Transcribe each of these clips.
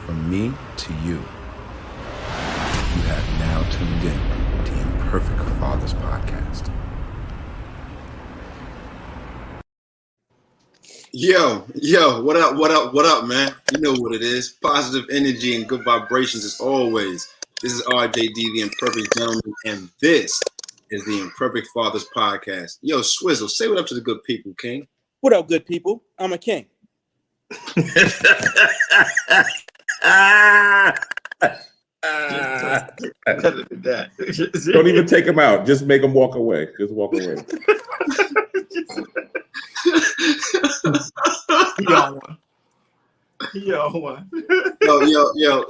from me to you. You have now tuned in to Imperfect Fathers Podcast. Yo, what up, man? You know what it is. Positive energy and good vibrations as always. This is RJD, the Imperfect Gentleman, and this is the Imperfect Fathers Podcast. Yo, Swizzle, say what up to the good people, King. What up, good people? I'm a king. Don't even take him out. Just make him walk away. Just walk away. Yo, one. Yo,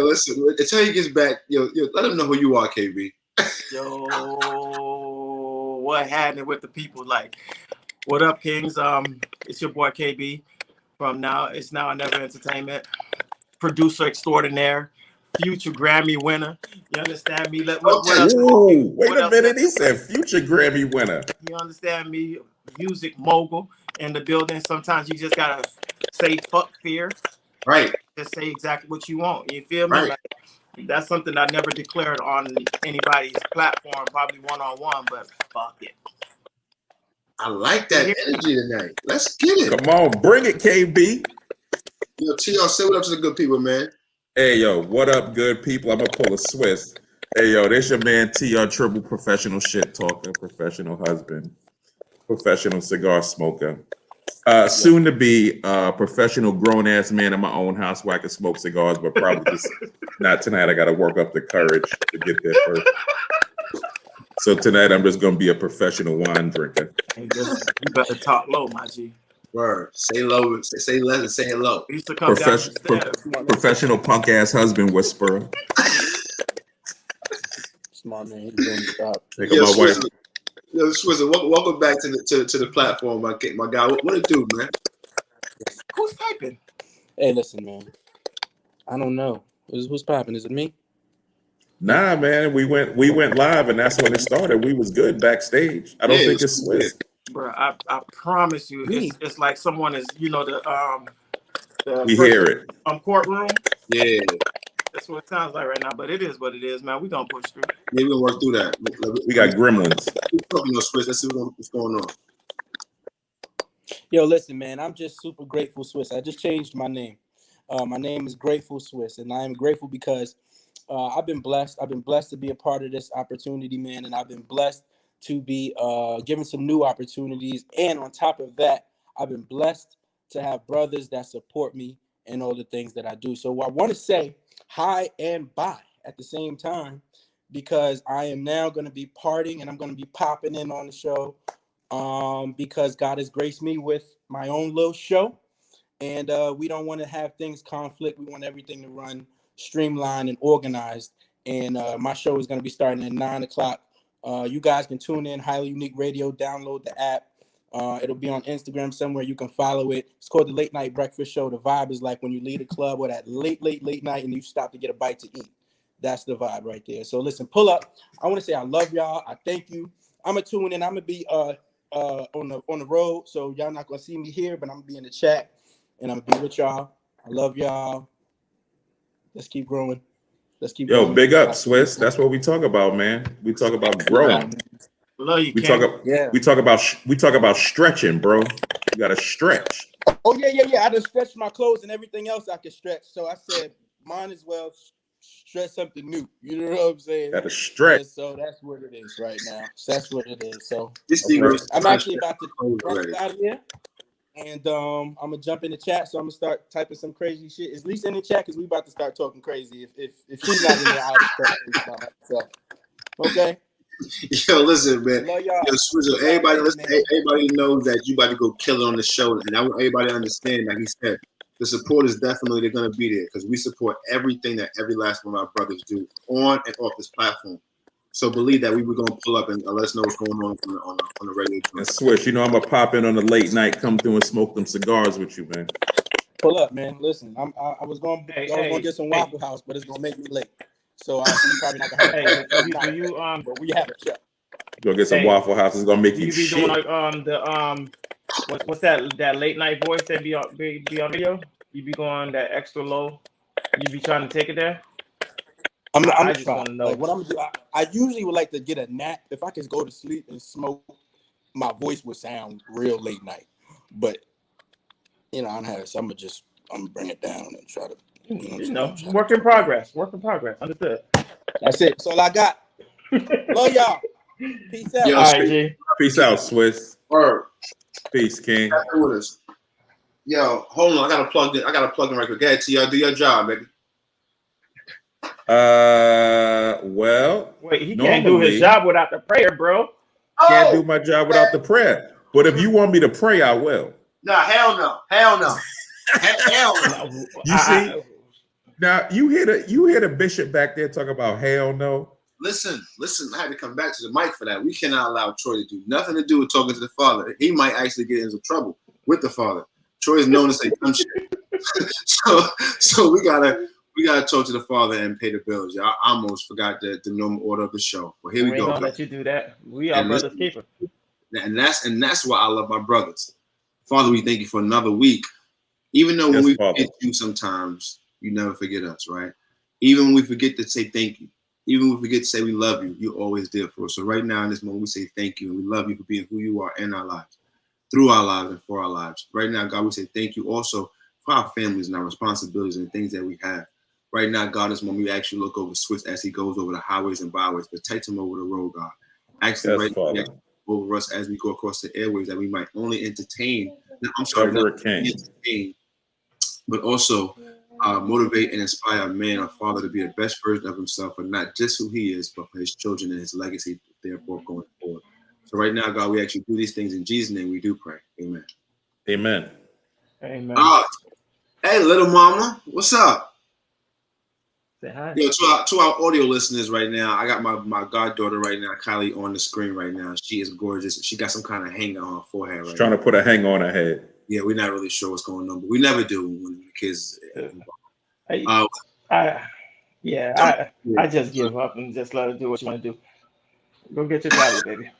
listen, until he gets back, yo, let him know who you are, KB. Yo, what happening with the people? Like, what up, Kings? It's your boy KB from Now It's Now or Never Entertainment, producer extraordinaire, future Grammy winner. You understand me? Wait a minute. He said future Grammy winner. You understand me? Music mogul in the building. Sometimes you just gotta say fuck fear. Right. Just say exactly what you want. You feel me? Right. Like, that's something I never declared on anybody's platform, probably one-on-one, but fuck it. I like that energy tonight. Let's get it. Come on, bring it, KB. Yo, TR, say what up to the good people, man. Hey, yo, what up, good people? I'm going to pull a Swiss. Hey, yo, this your man, TR, triple professional shit talker, professional husband, professional cigar smoker. Soon to be a professional grown-ass man in my own house where I can smoke cigars, but probably just not tonight. I got to work up the courage to get there first. So tonight, I'm just going to be a professional wine drinker. Hey, you better talk low, my G. Word. Say low, say less, and say hello. He used to come down the stairs. Professional punk-ass husband whisperer. Smart man, he's doing the job. Yo, Swizzle, welcome back to the platform, my guy. What it do, man? Who's typing? Hey, listen, man. I don't know. Who's popping? Is it me? Nah, man. We went live, and that's when it started. We was good backstage. I don't think it's Swiss. Bro, I promise you, it's like someone is, you know, the we hear it. Courtroom. Yeah. That's what it sounds like right now, but it is what it is, man. We gonna push through. Yeah, we're gonna work through that. We got gremlins. Swiss. Let's see what's going on. Yo, listen, man. I'm just super grateful, Swiss. I just changed my name. My name is Grateful Swiss, and I am grateful because I've been blessed. I've been blessed to be a part of this opportunity, man, and I've been blessed to be given some new opportunities. And on top of that, I've been blessed to have brothers that support me in all the things that I do. So I want to say hi and bye at the same time, because I am now going to be partying and I'm going to be popping in on the show because God has graced me with my own little show. And we don't want to have things conflict. We want everything to run streamlined and organized. And my show is going to be starting at 9 o'clock. You guys can tune in, Highly Unique Radio, download the app. It'll be on Instagram somewhere. You can follow it. It's called the Late Night Breakfast Show. The vibe is like when you leave a club or that late night and you stop to get a bite to eat. That's the vibe right there. So listen, pull up. I want to say I love y'all. I thank you. I'm going to tune in. I'm going to be on the road. So y'all not going to see me here, but I'm going to be in the chat and I'm going to be with y'all. I love y'all. Let's keep growing. Yo, big up, Swiss. That's what we talk about, man. We talk about growing. Love you, we talk about stretching, bro. You gotta stretch. Oh yeah. I just stretched my clothes and everything else I could stretch. So I said, might as well stretch something new. You know what I'm saying? Gotta stretch. So that's what it is right now. That's what it is. So I'm actually about to run out of here. And I'm gonna jump in the chat, so I'm gonna start typing some crazy shit. At least in the chat, because we about to start talking crazy. If she's not in there, I'll start by myself. Okay. Yo, listen, man. Love y'all. Yo, Swizzle, everybody knows that you about to go kill it on the show, and I want everybody to understand, like he said, the support is definitely going to be there because we support everything that every last one of our brothers do on and off this platform. So believe that we were going to pull up and let us know what's going on the radio. And Swish, you know I'm gonna pop in on the late night, come through and smoke them cigars with you, man. Pull up, man. Listen, I was going to get some Waffle House, but it's going to make me late. So I'm probably not going to have but we have a check. Go get some Waffle House. It's gonna make you be shit. doing like what's that late night voice that be on video? You be going that extra low. You be trying to take it there? I'm I gonna just try. wanna know. Like what I'm gonna do. I usually would like to get a nap. If I could go to sleep and smoke, my voice would sound real late night. But you know, I don't have. So I'm gonna bring it down and try to. You know, work in progress. Work in progress. Understood. That's it. That's all I got. Love y'all. Peace out. Yo, All right, G. Peace out, Swiss. Word. Peace, King. Stay with us. Yo, hold on. I gotta plug in right quick. Go ahead, T. Do your job, baby. Well, Wait, he can't do his job without the prayer, bro. Can't do my job without the prayer. But if you want me to pray, I will. Nah, hell no. Hell no. Hell no. You see? Now you hear the bishop back there talk about hell no. Listen. I had to come back to the mic for that. We cannot allow Troy to do nothing to do with talking to the Father. He might actually get into trouble with the Father. Troy is known to say dumb shit. so we gotta talk to the Father and pay the bills. I almost forgot the normal order of the show. But here we go. Ain't gonna let you do that. We are brothers keeper. And that's why I love my brothers. Father, we thank you for another week. Even though when we forget you sometimes, you never forget us, right? Even when we forget to say thank you, even when we forget to say we love you, you're always there for us. So right now in this moment, we say thank you and we love you for being who you are in our lives, through our lives and for our lives. Right now, God, we say thank you also for our families and our responsibilities and things that we have. Right now, God, this moment we actually look over Swiss as he goes over the highways and byways, protect him over the road, God. Actually, right now, over us as we go across the airways that we might only entertain. But also motivate and inspire a man or father to be the best version of himself, but not just who he is, but for his children and his legacy, therefore, going forward. So right now, God, we actually do these things in Jesus' name. We do pray. Amen. Amen. Amen. Hey, little mama, what's up? Say hi. Yo, to our audio listeners right now, I got my goddaughter right now, Kylie, on the screen right now. She is gorgeous. She got some kind of hang on her forehead. She's trying to put a hang on her head. Yeah, we're not really sure what's going on, but we never do when the kids. I just give up and just let her do what you want to do. Go get your tablet, baby.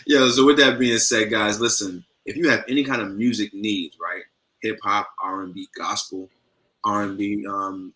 Yeah, so with that being said, guys, listen, if you have any kind of music needs, right? Hip hop, R&B, gospel, R&B,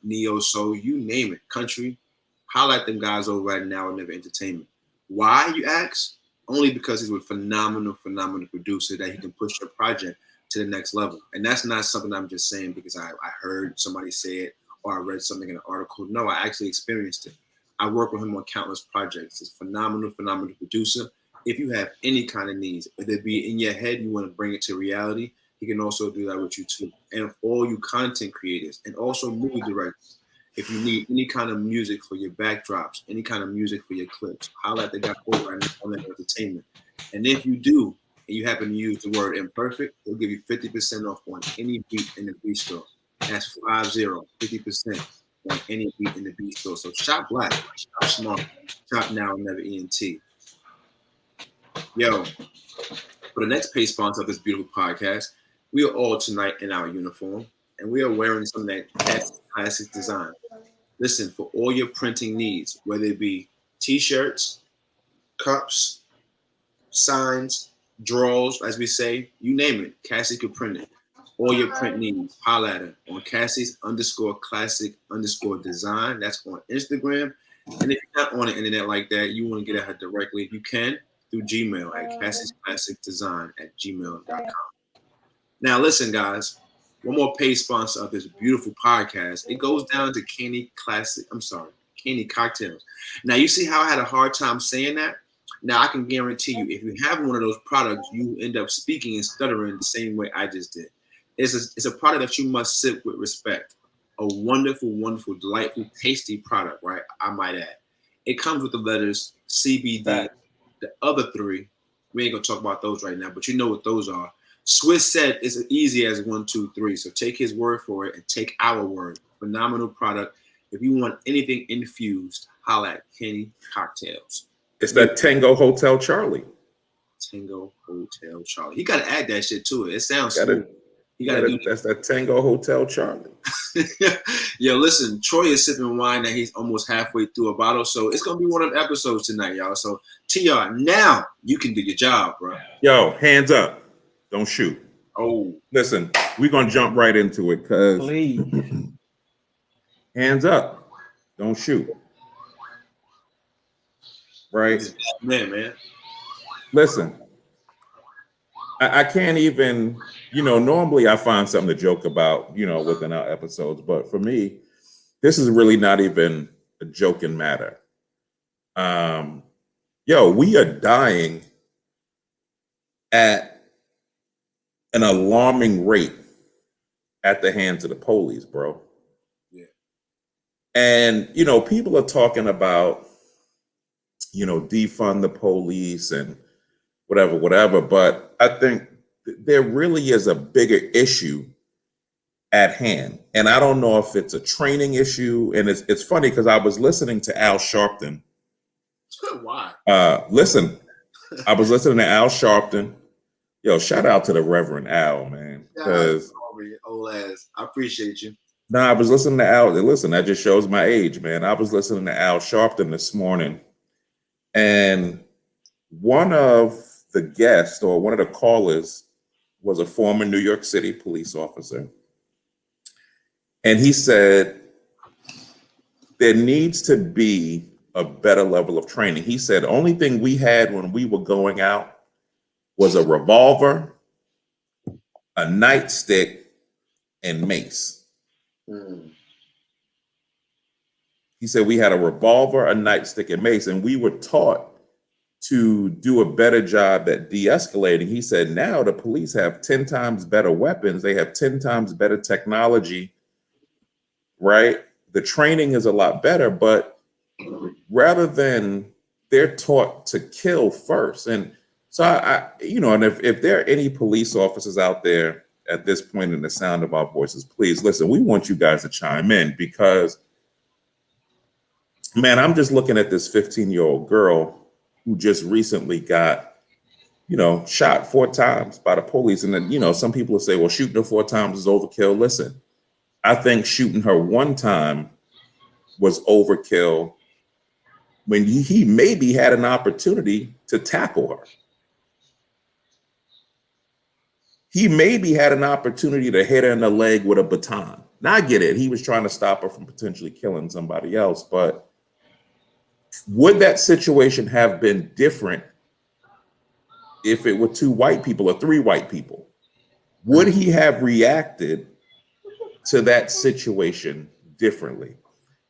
neo soul, you name it, country, highlight them guys over right now at Never Entertainment. Why, you ask? Only because he's a phenomenal producer that he can push your project to the next level. And that's not something I'm just saying because I heard somebody say it or I read something in an article. No, I actually experienced it. I work with him on countless projects. He's a phenomenal producer. If you have any kind of needs, whether it be in your head, you want to bring it to reality, he can also do that with you too. And all you content creators and also movie directors, if you need any kind of music for your backdrops, any kind of music for your clips, highlight the guy over right now on Entertainment. And if you do, and you happen to use the word imperfect, he'll give you 50% off on any beat in the beat store. That's 50% on any beat in the beat store. So shop black, shop smart, shop now and never ENT. Yo, for the next paid sponsor of this beautiful podcast, we are all tonight in our uniform, and we are wearing some of that classic design. Listen, for all your printing needs, whether it be t-shirts, cups, signs, drawers, as we say, you name it, Cassie could print it. All your print needs, holla at her on Cassie's_classic_design. That's on Instagram. And if you're not on the internet like that, you want to get at her directly, you can through Gmail at Cassie'sClassicDesign@gmail.com. Now, listen, guys, one more paid sponsor of this beautiful podcast. It goes down to Candy Cocktails. Now, you see how I had a hard time saying that? Now, I can guarantee you, if you have one of those products, you end up speaking and stuttering the same way I just did. It's a product that you must sip with respect. A wonderful, delightful, tasty product, right? I might add. It comes with the letters CBD. The other three, we ain't gonna talk about those right now, but you know what those are. Swiss said it's as easy as 1, 2, 3. So take his word for it and take our word. Phenomenal product. If you want anything infused, holla at Kenny Cocktails. It's that Tango Hotel Charlie. Tango Hotel Charlie. You gotta add that shit to it. It sounds smooth. You gotta do that. That's that Tango Hotel Charlie. Yo, listen, Troy is sipping wine that he's almost halfway through a bottle, so it's gonna be one of the episodes tonight, y'all. So TR, now you can do your job, bro. Yo, hands up. Don't shoot. Oh, listen, we're gonna jump right into it because hands up, don't shoot. Right? Man. Listen, I can't even, normally I find something to joke about, within our episodes, but for me, this is really not even a joking matter. We are dying at an alarming rate at the hands of the police, bro. Yeah. And, people are talking about, defund the police and whatever. But I think there really is a bigger issue at hand. And I don't know if it's a training issue. And it's funny because I was listening to Al Sharpton. Why? I was listening to Al Sharpton. Yo, shout out to the Reverend Al, man. Because old ass. I appreciate you. No, I was listening to Al. Listen, that just shows my age, man. I was listening to Al Sharpton this morning. And one of the guests or one of the callers was a former New York City police officer. And he said there needs to be a better level of training. He said the only thing we had when we were going out was a revolver, a nightstick, and mace. He said we had a revolver, a nightstick, and mace, and we were taught to do a better job at de-escalating. He said now the police have 10 times better weapons. They have 10 times better technology, right? The training is a lot better, but rather than they're taught to kill first. And so and if there are any police officers out there at this point in the sound of our voices, please listen, we want you guys to chime in because, man, I'm just looking at this 15-year-old girl who just recently got, shot 4 times by the police. And then, some people will say, well, shooting her 4 times is overkill. Listen, I think shooting her 1 time was overkill when he maybe had an opportunity to tackle her. He maybe had an opportunity to hit her in the leg with a baton. Now I get it. He was trying to stop her from potentially killing somebody else. But would that situation have been different if it were 2 white people or 3 white people? Would he have reacted to that situation differently?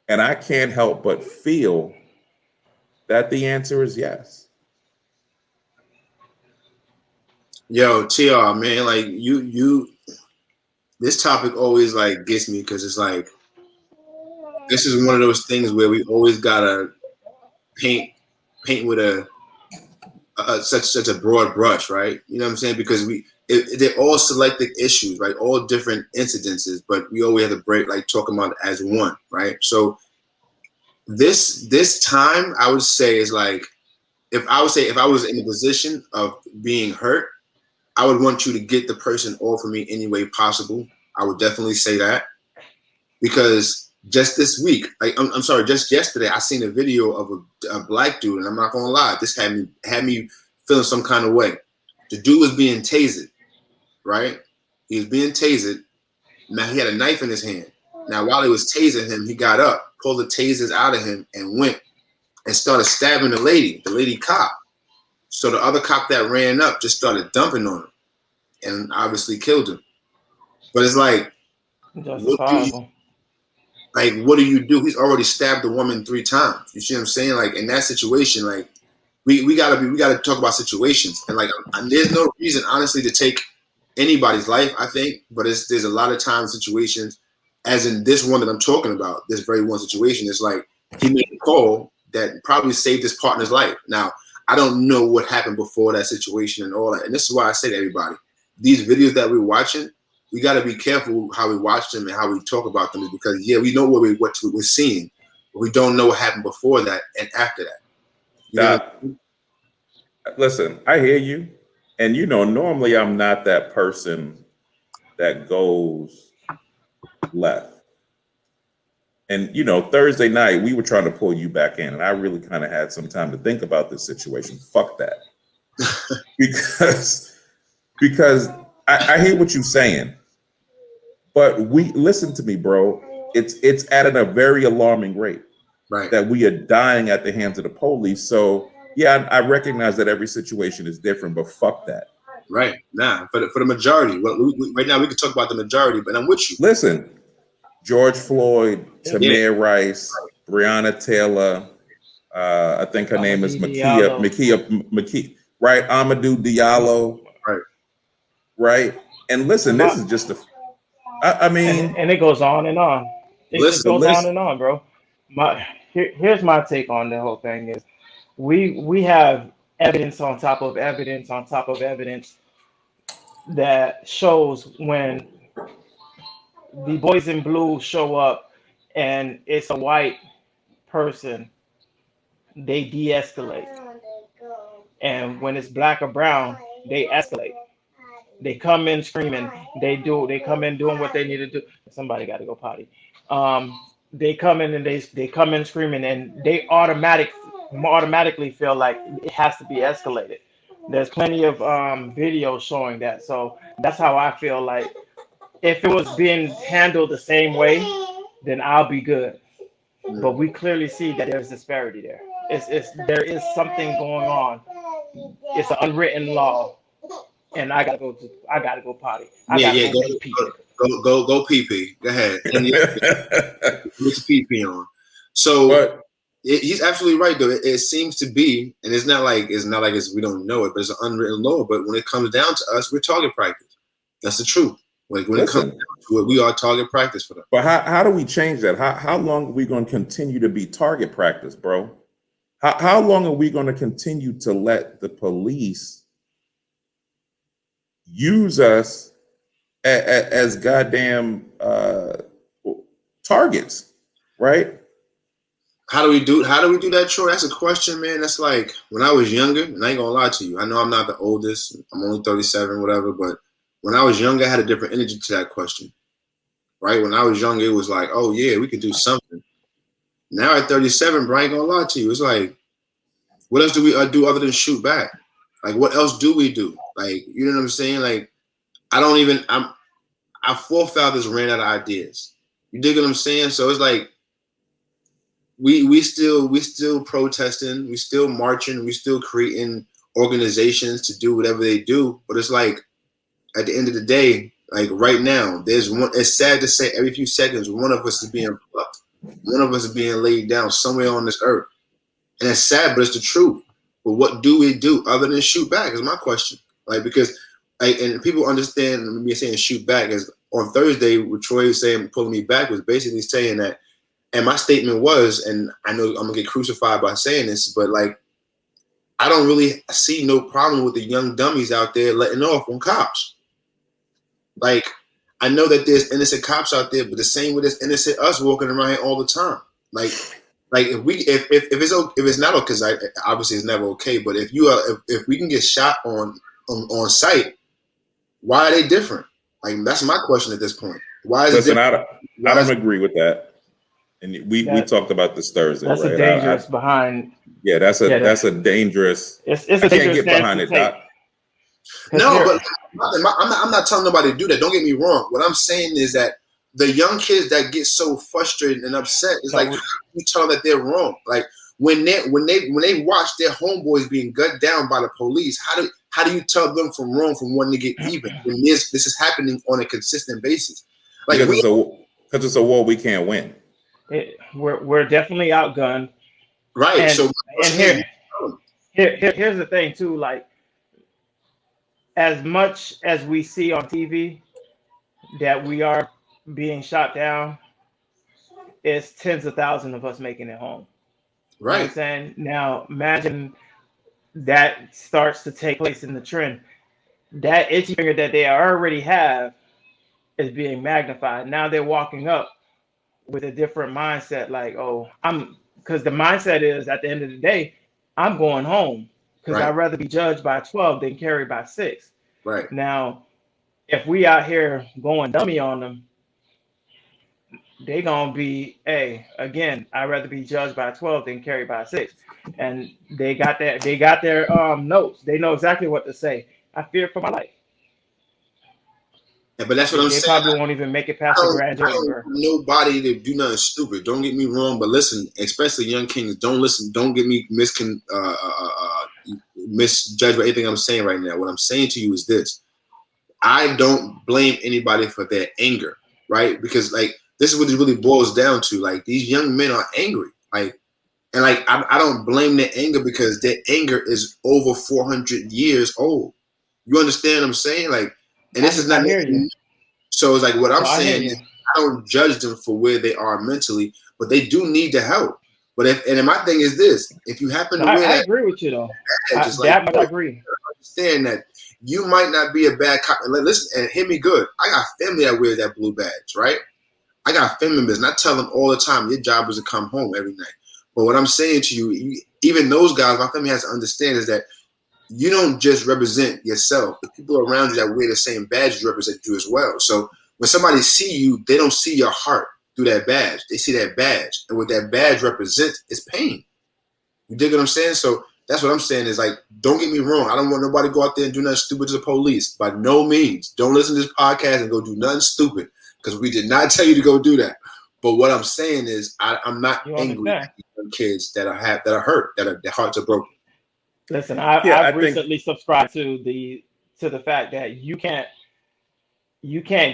And I can't help but feel that the answer is yes. Yo, TR, man, like you this topic always like gets me because it's like this is one of those things where we always gotta paint with such a broad brush, right? You know what I'm saying? Because they're all selected issues, right? All different incidences, but we always have to break like talking about it as one, right? So this time I would say is like if I was in the position of being hurt, I would want you to get the person off of me any way possible. I would definitely say that because just this week, I'm sorry, just yesterday, I seen a video of a black dude, and I'm not gonna lie, this had me feeling some kind of way. The dude was being tasered, right? He was being tasered. Now he had a knife in his hand. Now while he was tasing him, he got up, pulled the tasers out of him, and went and started stabbing the lady cop. So the other cop that ran up just started dumping on him and obviously killed him. But it's like, what do you do? He's already stabbed the woman 3 times. You see what I'm saying? Like in that situation, like we gotta talk about situations. And like there's no reason honestly to take anybody's life, I think, but there's a lot of times situations, as in this one that I'm talking about, this very one situation, it's like he made a call that probably saved his partner's life. Now, I don't know what happened before that situation and all that. And this is why I say to everybody, these videos that we're watching, we got to be careful how we watch them and how we talk about them because, yeah, we know what we're seeing, but we don't know what happened before that and after that. Listen, I hear you. And, normally I'm not that person that goes left. And, Thursday night, we were trying to pull you back in. And I really kind of had some time to think about this situation. Fuck that. because I hear what you're saying. But listen to me, bro. it's at a very alarming rate. Right. That we are dying at the hands of the police. So yeah, I recognize that every situation is different, but fuck that. Right. Nah, for the majority. Well, right now we can talk about the majority, but I'm with you. Listen, George Floyd, Tamir Rice, Breonna Taylor, I think her name is Makia, right? Amadou Diallo, right? And listen, this is just I mean, and it goes on and on. It just goes on and on, bro. Here's my take on the whole thing is we have evidence on top of evidence on top of evidence that shows when the boys in blue show up and it's a white person, they de-escalate. And when it's black or brown, they escalate. They come in screaming. They come in doing what they need to do. Somebody got to go potty. They come in and they come in screaming, and they automatically feel like it has to be escalated. There's plenty of videos showing that. So that's how I feel like if it was being handled the same way, then I'll be good. But we clearly see that there's disparity there. There is something going on. It's an unwritten law, and I gotta go potty. Go pee pee. Go ahead. And put pee pee on. So he's absolutely right though. It seems to be, and it's not like we don't know it, but it's an unwritten law. But when it comes down to us, we're target practice. That's the truth. Like when it comes down to it, we are target practice for them. But how do we change that? How long are we going to continue to be target practice, bro? How long are we going to continue to let the police use us as goddamn targets, right? How do we do that, Troy? That's a question, man. That's like when I was younger, and I ain't gonna lie to you. I know I'm not the oldest. I'm only 37, whatever, but when I was younger, I had a different energy to that question, right? When I was younger, it was like, oh, yeah, we could do something. Now at 37, bro, I ain't gonna lie to you. It's like, what else do we do other than shoot back? Like, what else do we do? Like, you know what I'm saying? Like, our forefathers ran out of ideas. You dig what I'm saying? So it's like, we still protesting, we still marching, we still creating organizations to do whatever they do. But it's like, at the end of the day, like right now, there's one. It's sad to say, every few seconds, one of us is being plucked. One of us is being laid down somewhere on this earth, and it's sad, but it's the truth. But what do we do other than shoot back? Is my question. Like because, and people understand me saying shoot back is on Thursday. What Troy was saying, pulling me back, was basically saying that, and my statement was, and I know I'm gonna get crucified by saying this, but like, I don't really see no problem with the young dummies out there letting off on cops. Like, I know that there's innocent cops out there, but the same way there's innocent us walking around here all the time. Like if it's not okay, because obviously it's never okay. But if we can get shot on site, why are they different? Like that's my question at this point. Why is it different? I don't agree with that. And we talked about this Thursday. That's right? a dangerous behind. Yeah, that's a dangerous. It's a I can't dangerous get behind it. No, but I'm not telling nobody to do that. Don't get me wrong. What I'm saying is that the young kids that get so frustrated and upset is like, how do you tell them that they're wrong? Like when they watch their homeboys being gunned down by the police, how do you tell them from wrong from wanting to get even when this is happening on a consistent basis? Like because it's a war we can't win. We're definitely outgunned. Right. And here's the thing too, like as much as we see on TV that we are being shot down, it's tens of thousands of us making it home. Right. You know what I'm saying? Now imagine that starts to take place in the trend. That itchy finger that they already have is being magnified. Now they're walking up with a different mindset, like, oh, because the mindset is at the end of the day, I'm going home because I'd rather be judged by 12 than carried by 6. Right. Now, if we out here going dummy on them, they gonna be, hey, again, I'd rather be judged by 12 than carried by 6. And they got their notes. They know exactly what to say. I fear for my life. But that's what I'm They saying. probably won't even make it I past the don't graduating, want bro. nobody to do nothing stupid. Don't get me wrong, but listen, especially young kings, don't listen. Don't get me misjudged by anything I'm saying right now. What I'm saying to you is this: I don't blame anybody for their anger, right? Because like this is what it really boils down to. Like these young men are angry, like, and like I don't blame their anger because their anger is over 400 years old. You understand what I'm saying? Like, and this is not. I hear you. So it's like what I'm No, I hear saying you. is I don't judge them for where they are mentally, but they do need the help. But if my thing is this, if you happen to I wear that agree with you though. badge, it's like I agree. understand that you might not be a bad cop. And listen, and hear me good. I got family that wears that blue badge, right? I got family members, and I tell them all the time, your job is to come home every night. But what I'm saying to you, even those guys, my family has to understand is that you don't just represent yourself. The people around you that wear the same badge represent you as well. So when somebody see you, they don't see your heart through that badge. They see that badge. And what that badge represents is pain. You dig what I'm saying? So that's what I'm saying is like, don't get me wrong. I don't want nobody to go out there and do nothing stupid to the police. By no means. Don't listen to this podcast and go do nothing stupid because we did not tell you to go do that. But what I'm saying is I'm not angry at young kids that are hurt, that their hearts are broken. Listen, I've recently subscribed to the fact that you can't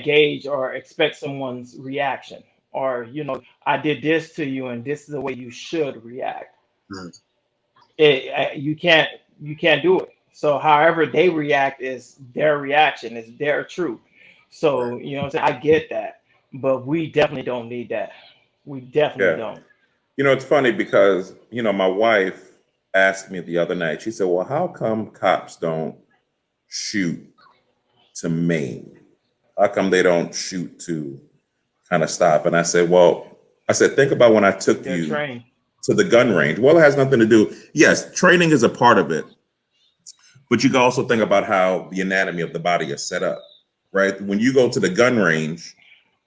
gauge or expect someone's reaction, or I did this to you and this is the way you should react. You can't do it. So however they react is their reaction, is their truth. So you know what I'm saying? I get that, but we definitely don't need that. We definitely don't. It's funny because my wife asked me the other night. She said, "Well, how come cops don't shoot to maim? How come they don't shoot to kind of stop?" And I said, think about when I took you to the gun range. Well, it has nothing to do. Yes, training is a part of it, but you can also think about how the anatomy of the body is set up, right? When you go to the gun range,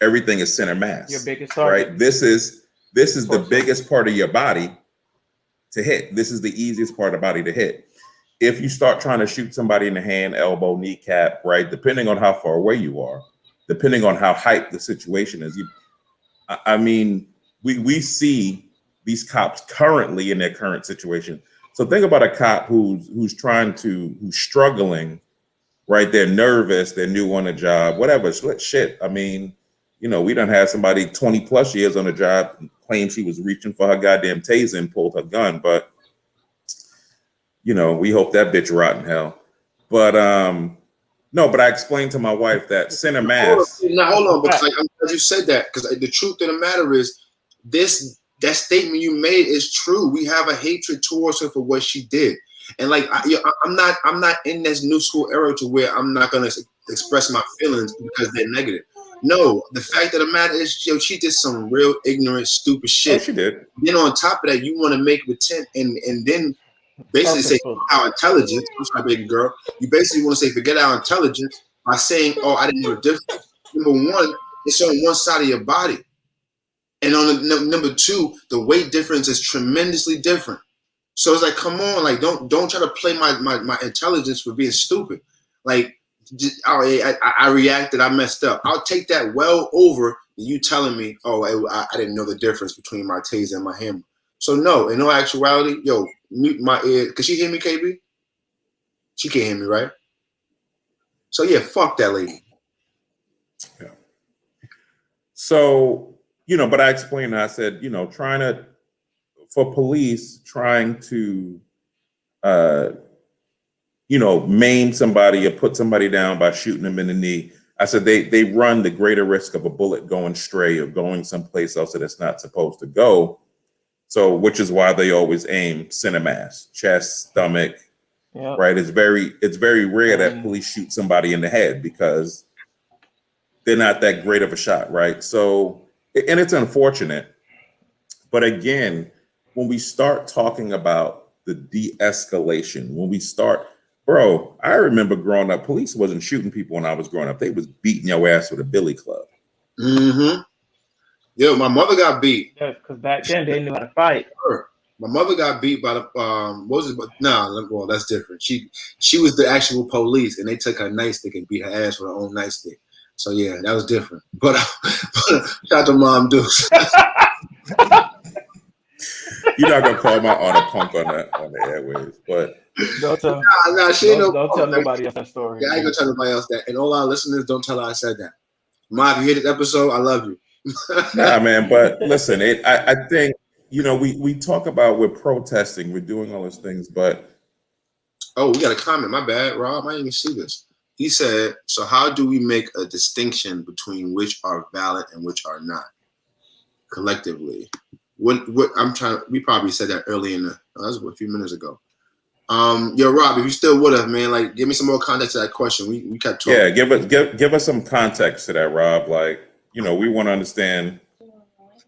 everything is center mass. Your biggest target. Right? This is the biggest part of your body to hit. This is the easiest part of the body to hit. If you start trying to shoot somebody in the hand, elbow, kneecap, right, depending on how far away you are, depending on how hyped the situation is, we see these cops currently in their current situation. So think about a cop who's struggling, right? They're nervous, they're new on the job, whatever shit. We done had somebody 20 plus years on the job claim she was reaching for her goddamn taser and pulled her gun, but we hope that bitch rot in hell. But no, but I explained to my wife that center mass. Now hold on, because I'm glad you said that, because the truth of the matter is that statement you made is true. We have a hatred towards her for what she did, and like I'm not in this new school era to where I'm not gonna express my feelings because they're negative. No, the fact of the matter is, she did some real ignorant, stupid shit. Oh, she did. Then on top of that, you want to make pretend and then basically say our intelligence. I'm sorry, baby girl. You basically want to say forget our intelligence by saying, "Oh, I didn't know the difference." Number one, it's on one side of your body, and on number two, the weight difference is tremendously different. So it's like, come on, like don't try to play my intelligence for being stupid. Like, I reacted, I messed up. I'll take that well over you telling me, "Oh, I didn't know the difference between my taser and my hammer." So no, in no actuality, mute my ear. Can she hear me, KB? She can't hear me, right? So yeah, fuck that lady. Yeah. So, but I explained, I said, for police trying to, maim somebody or put somebody down by shooting them in the knee. I said, they run the greater risk of a bullet going stray or going someplace else that it's not supposed to go. So, which is why they always aim center mass, chest, stomach, right? It's very rare that police shoot somebody in the head because they're not that great of a shot, right? So, and it's unfortunate. But again, when we start talking about the de-escalation, when we start, bro, I remember growing up, police wasn't shooting people when I was growing up. They was beating your ass with a billy club. Mm-hmm. Yo, my mother got beat. Yeah, because back then they knew how to fight. My mother got beat by the what was it? No, well, that's different. She was the actual police, and they took her nightstick and beat her ass with her own nightstick. So yeah, that was different. But shout out to Mom Deuce. You're not gonna call my aunt a punk on the airways, but Don't tell, Nah, she ain't don't tell punk. nobody else that story. Yeah, I ain't gonna tell nobody else that. And all our listeners, don't tell her I said that. Ma, if you hear this episode, I love you. nah, man. But listen, I think we talk about we're protesting, we're doing all those things, but Oh, we got a comment. My bad, Rob. I didn't even see this. He said, "So how do we make a distinction between which are valid and which are not collectively?" What I'm trying. We probably said that early that was a few minutes ago. Yo, Rob, if you still with us, man, like, give me some more context to that question. We kept talking. yeah, give us some context to that, Rob. Like, we want to understand,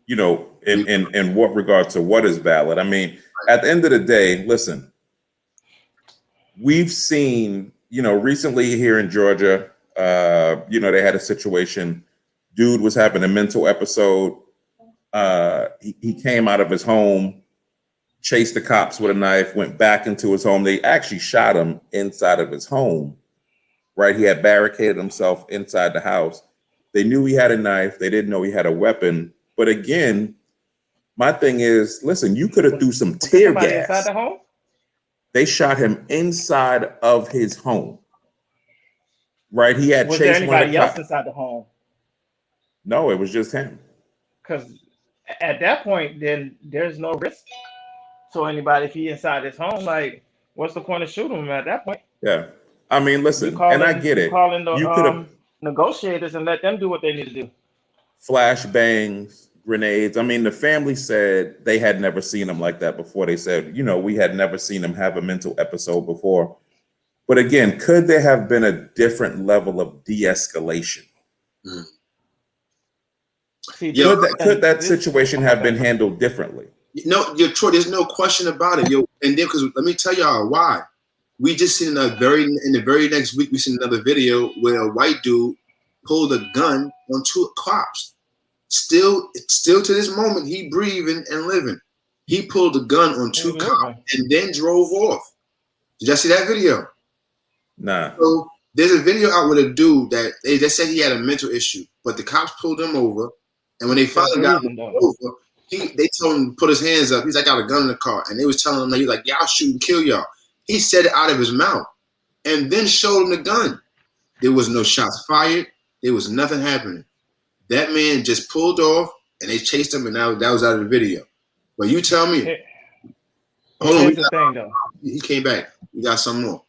in what regard to what is valid. I mean, at the end of the day, listen, we've seen, recently here in Georgia, they had a situation. Dude was having a mental episode. He came out of his home, chased the cops with a knife, went back into his home. They actually shot him inside of his home, right? He had barricaded himself inside the house. They knew he had a knife. They didn't know he had a weapon. But again, my thing is, listen, you could have threw some tear gas. Inside the home? They shot him inside of his home, right? He had Was chased there one of anybody the else cops. inside the home? No, it was just him. Because at that point, then there's no risk to anybody if he inside his home. Like, what's the point of shooting him at that point? Yeah. I mean, listen, and I get it. Calling the You could have negotiators and let them do what they need to do. flashbangs, grenades. I mean, the family said they had never seen him like that before. They said, we had never seen him have a mental episode before. But again, could there have been a different level of de-escalation? Mm. See, Could that situation have been handled differently? No, Troy, there's no question about it. And then, because let me tell y'all why. We just seen in the very next week, we seen another video where a white dude pulled a gun on two cops. Still to this moment, he breathing and living. He pulled a gun on two cops and then drove off. Did y'all see that video? Nah. So there's a video out with a dude that they said he had a mental issue, but the cops pulled him over. And when they finally got him over, they told him to put his hands up. He's like, I got a gun in the car. And they was telling him, he's like, yeah, I'll shoot and kill y'all. He said it out of his mouth and then showed him the gun. There was no shots fired. There was nothing happening. That man just pulled off and they chased him, and that was out of the video. But you tell me. Hold on. He came back. We got some more.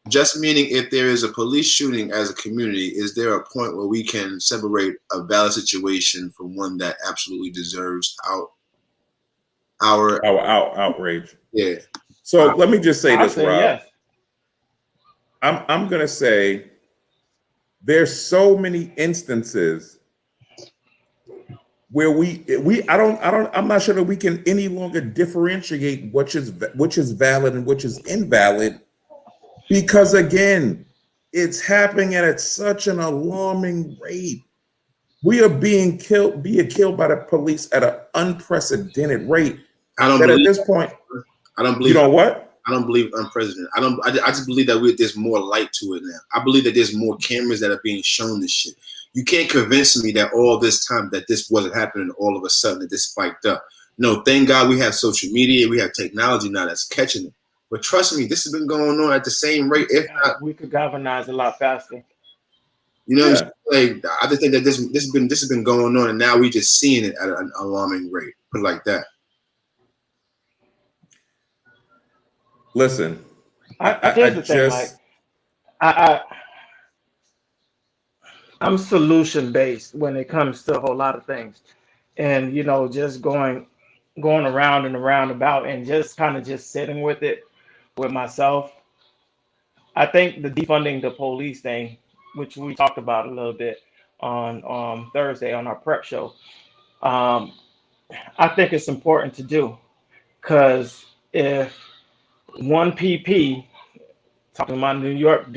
Just meaning, if there is a police shooting as a community, is there a point where we can separate a valid situation from one that absolutely deserves our outrage? Yeah. So let me just say this, Rob. Yes. I'm gonna say there's so many instances where I'm not sure that we can any longer differentiate which is valid and which is invalid. Because again, it's happening at such an alarming rate. We are being killed by the police at an unprecedented rate. I don't believe at this point. I don't believe. You know what? I don't believe unprecedented. I just believe that there's more light to it now. I believe that there's more cameras that are being shown this shit. You can't convince me that all this time that this wasn't happening, all of a sudden that this spiked up. No, thank God we have social media, we have technology now that's catching it. But trust me, this has been going on at the same rate. If not, we could galvanize a lot faster. You know, like, I just think that this has been going on, and now we just seeing it at an alarming rate. Put it like that. Listen, here's the thing, like, I'm solution based when it comes to a whole lot of things, and just going around and around about, and just kind of just sitting with it with myself. I think the defunding the police thing, which we talked about a little bit on Thursday on our prep show, I think it's important to do, because if one PP, talking to my New York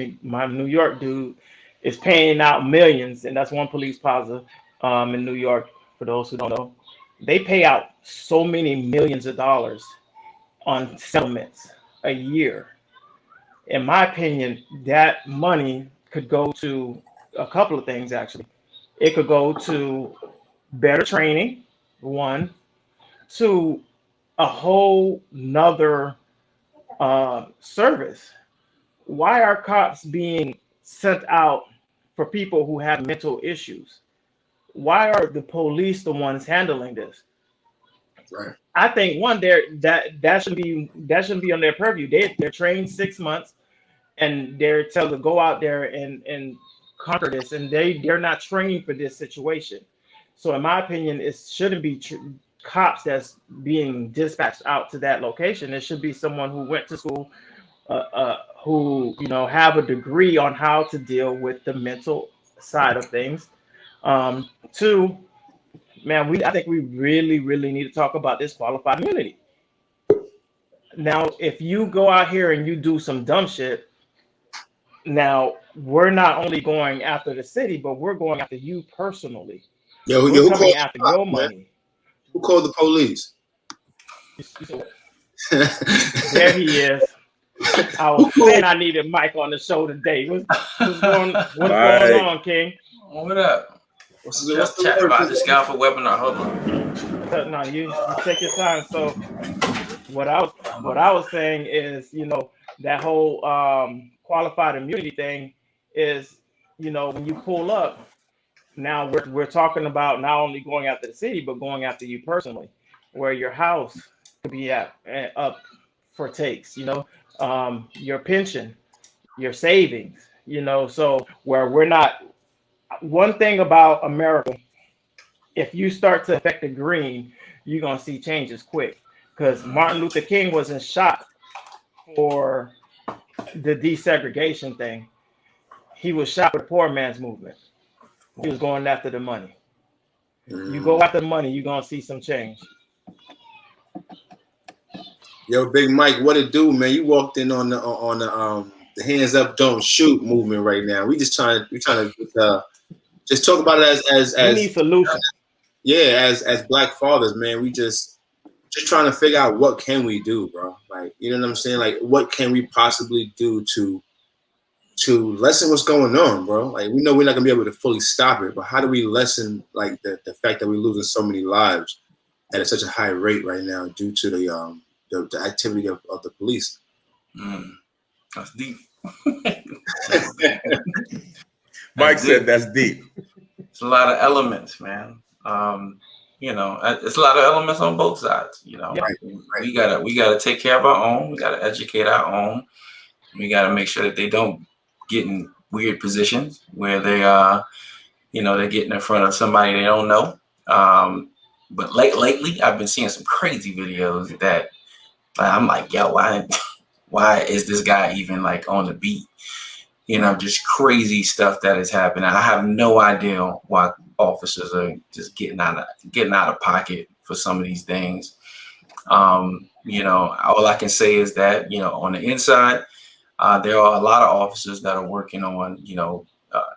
dude, is paying out millions, and that's one police plaza in New York. For those who don't know, they pay out so many millions of dollars on settlements a year. In my opinion, that money could go to a couple of things actually. It could go to better training, one, to a whole nother service. Why are cops being sent out for people who have mental issues? Why are the police the ones handling this? Right. I think one there that shouldn't be on their purview. They're trained 6 months and they're told to go out there and conquer this, and they're not trained for this situation. So in my opinion, it shouldn't be cops that's being dispatched out to that location. It should be someone who went to school, who have a degree on how to deal with the mental side of things. Two, man, I think we really, really need to talk about this qualified immunity. Now, if you go out here and you do some dumb shit, now we're not only going after the city, but we're going after you personally. Yo, We're who coming called after the cops, your man? money. Who called the police? There he is. I was saying I needed Mike on the show today. What's going on, King? What up? What's Just the chat word? about this guy for webinar. Hold on. No, you take your time. So what I was saying is, that whole qualified immunity thing is, when you pull up, now we're talking about not only going after the city, but going after you personally, where your house could be up for takes, your pension, your savings, so where we're not. One thing about America, if you start to affect the green, you're gonna see changes quick. Because Martin Luther King wasn't shot for the desegregation thing. He was shot for the poor man's movement. He was going after the money. You go after the money, you're gonna see some change. Yo, Big Mike, what it do, man? You walked in on the hands up, don't shoot movement right now. We trying to just talk about it We need solutions. Yeah, as Black fathers, man. We just trying to figure out what can we do, bro. Like, you know what I'm saying? Like, what can we possibly do to lessen what's going on, bro? Like, we know we're not gonna be able to fully stop it, but how do we lessen like the fact that we're losing so many lives at such a high rate right now due to the activity of the police? That's deep. Mike said that's deep. It's a lot of elements, man. It's a lot of elements on both sides. Right. We gotta take care of our own. We gotta educate our own. We gotta make sure that they don't get in weird positions where they they're getting in front of somebody they don't know. But lately, I've been seeing some crazy videos that I'm like, yo, why is this guy even like on the beat? Just crazy stuff that is happening. I have no idea why officers are just getting out of pocket for some of these things. All I can say is that, on the inside, there are a lot of officers that are working on,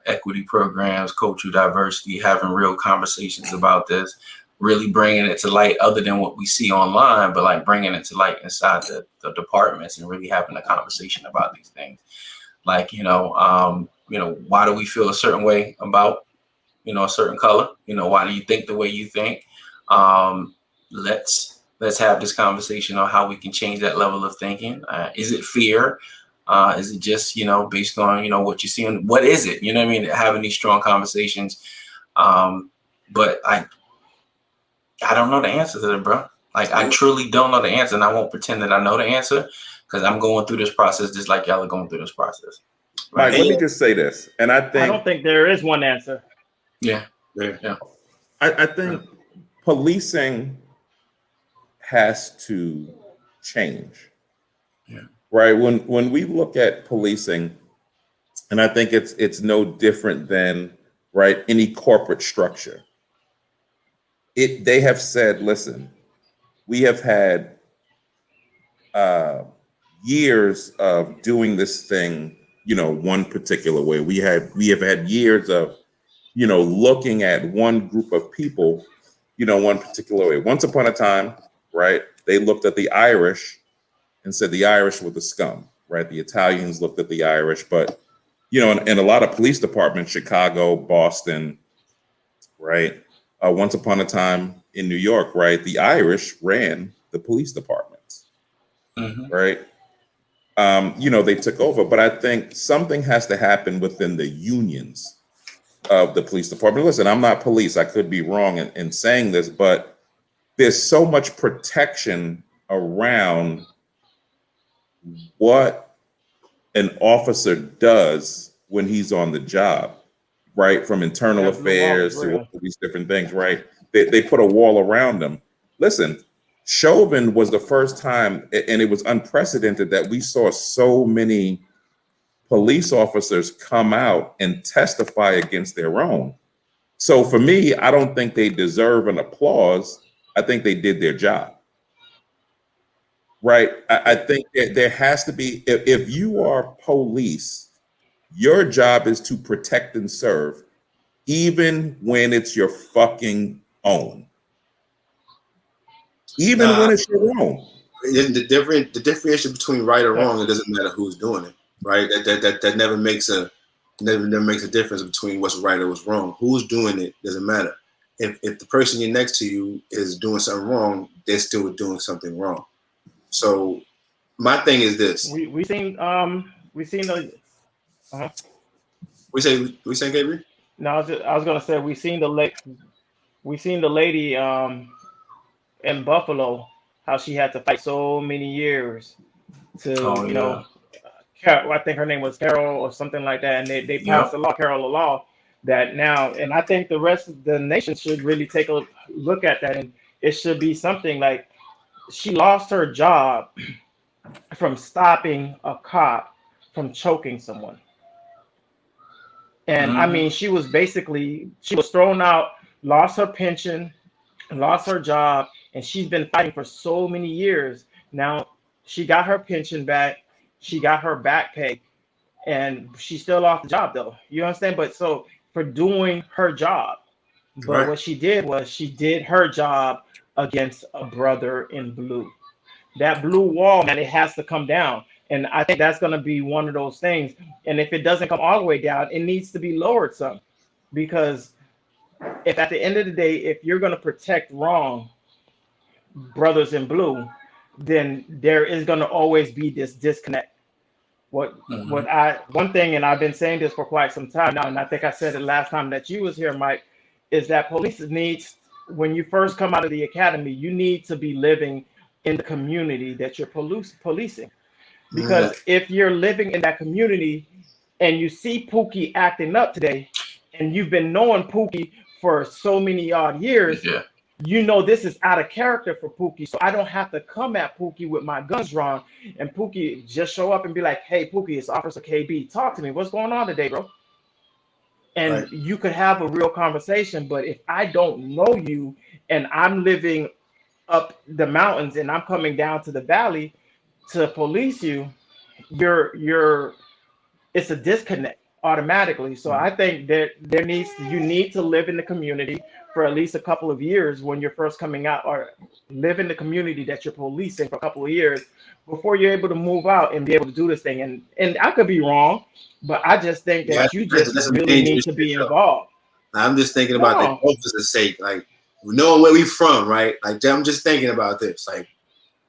equity programs, cultural diversity, having real conversations about this, really bringing it to light other than what we see online, but like bringing it to light inside the departments and really having a conversation about these things. Like, why do we feel a certain way about, a certain color? Why do you think the way you think? Let's have this conversation on how we can change that level of thinking. Is it fear? Is it just, based on, what you see? And what is it? You know what I mean? Having these strong conversations. But I don't know the answer to that, bro. Like, I truly don't know the answer, and I won't pretend that I know the answer because I'm going through this process just like y'all are going through this process. Right? Mike, let me just say this, and I don't think there is one answer. Yeah. I think policing has to change. Yeah. Right. When we look at policing, and I think it's no different than any corporate structure. They have said, listen, we have had years of doing this thing, one particular way. We have had years of, looking at one group of people, one particular way. Once upon a time, right, they looked at the Irish and said the Irish were the scum, right? The Italians looked at the Irish, but you know, in a lot of police departments, Chicago, Boston, right? Once upon a time in New York, right? The Irish ran the police departments, right? You know, they took over, but I think something has to happen within the unions of the police department. Listen, I'm not police. I could be wrong in saying this, but there's so much protection around what an officer does when he's on the job, right? From internal affairs to all these different things, right? They put a wall around them. Listen, Chauvin was the first time, and it was unprecedented, that we saw so many police officers come out and testify against their own. So for me, I don't think they deserve an applause. I think they did their job. Right. I think that there has to be, if you are police, your job is to protect and serve, even when it's your fucking own. Even when it's your own. The differentiation between right or wrong, it doesn't matter who's doing it, right? That never makes a difference between what's right or what's wrong. Who's doing it doesn't matter. If the person you're next to you is doing something wrong, they're still doing something wrong. So my thing is this: we seen the. We saying Gabriel? No, I was gonna say we seen the lady in Buffalo, how she had to fight so many years to I think her name was Carol or something like that, and they passed a law, Carol a law, that now, and I think the rest of the nation should really take a look at that, and it should be something like she lost her job from stopping a cop from choking someone. And I mean, she was thrown out, lost her pension, lost her job, and she's been fighting for so many years. Now she got her pension back, she got her back pay, and she still lost the job though. You understand? But so for doing her job, but what she did was she did her job against a brother in blue. That blue wall, man, it has to come down. And I think that's going to be one of those things. And if it doesn't come all the way down, it needs to be lowered some. Because if at the end of the day, if you're going to protect wrong brothers in blue, then there is going to always be this disconnect. One thing, and I've been saying this for quite some time now, and I think I said it last time that you was here, Mike, is that police needs, when you first come out of the academy, you need to be living in the community that you're policing. Because if you're living in that community and you see Pookie acting up today, and you've been knowing Pookie for so many odd years, you know this is out of character for Pookie. So I don't have to come at Pookie with my guns drawn, and Pookie just show up and be like, "Hey, Pookie, it's Officer KB. Talk to me. What's going on today, bro?" And you could have a real conversation. But if I don't know you and I'm living up the mountains and I'm coming down to the valley to police you, it's a disconnect automatically. So I think that you need to live in the community for at least a couple of years when you're first coming out, or live in the community that you're policing for a couple of years before you're able to move out and be able to do this thing. And I could be wrong, but I just think that you just really need to be involved. I'm just thinking about the officer's sake, like knowing where we from, right? Like I'm just thinking about this, like.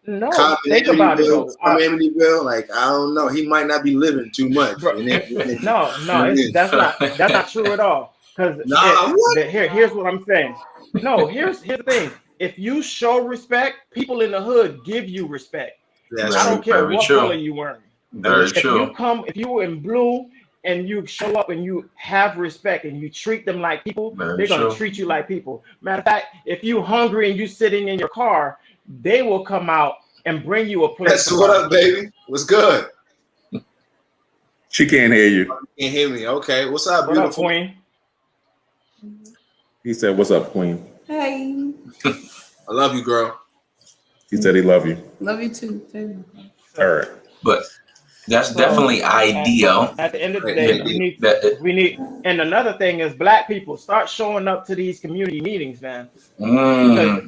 No, think about it. Amityville, like I don't know, he might not be living too much. Bro, that's not true at all. Because here's what I'm saying. No, here's the thing. If you show respect, people in the hood give you respect. I don't care what color you wearing. If you were in blue and you show up and you have respect and you treat them like people, they're gonna treat you like people. Matter of fact, if you hungry and you sitting in your car, they will come out and bring you a plate. That's what up, baby? What's good? She can't hear you. Can't hear me. Okay. What's up, beautiful? What up, Queen? He said, "What's up, Queen?" Hey. I love you, girl. He said he love you. Love you too. All right. But that's definitely ideal. At the end of the day, we need, and another thing is black people start showing up to these community meetings, man. I'm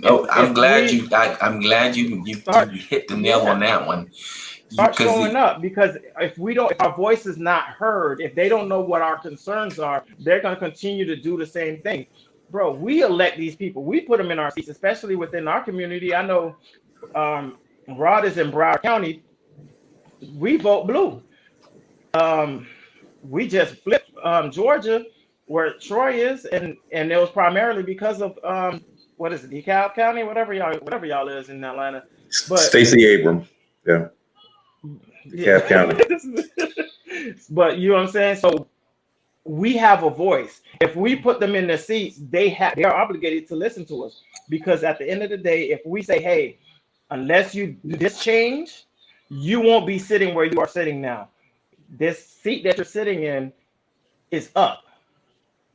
glad you hit the nail on that one. Start showing up, because if our voice is not heard, if they don't know what our concerns are, they're going to continue to do the same thing. Bro, we elect these people. We put them in our seats, especially within our community. I know Rod is in Broward County. We vote blue. We just flipped Georgia, where Troy is, and it was primarily because of what is it, DeKalb County, whatever y'all is in Atlanta. But Stacey Abrams, yeah. DeKalb County. But you know what I'm saying? So we have a voice. If we put them in their seats, they are obligated to listen to us, because at the end of the day, if we say, hey, unless you do this change, you won't be sitting where you are sitting now. This seat that you're sitting in is up.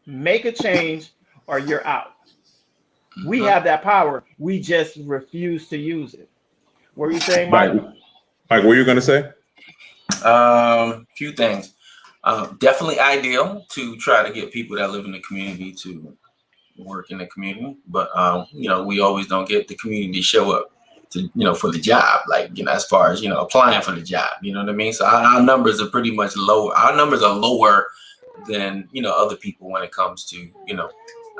Make a change or you're out. We have that power. We just refuse to use it. What were you saying, Mike? Mike, what were you going to say? Few things. Definitely ideal to try to get people that live in the community to work in the community, but we always don't get the community to show up to for the job, like as far as applying for the job. You know what I mean? So our numbers are pretty much lower. Our numbers are lower than other people when it comes to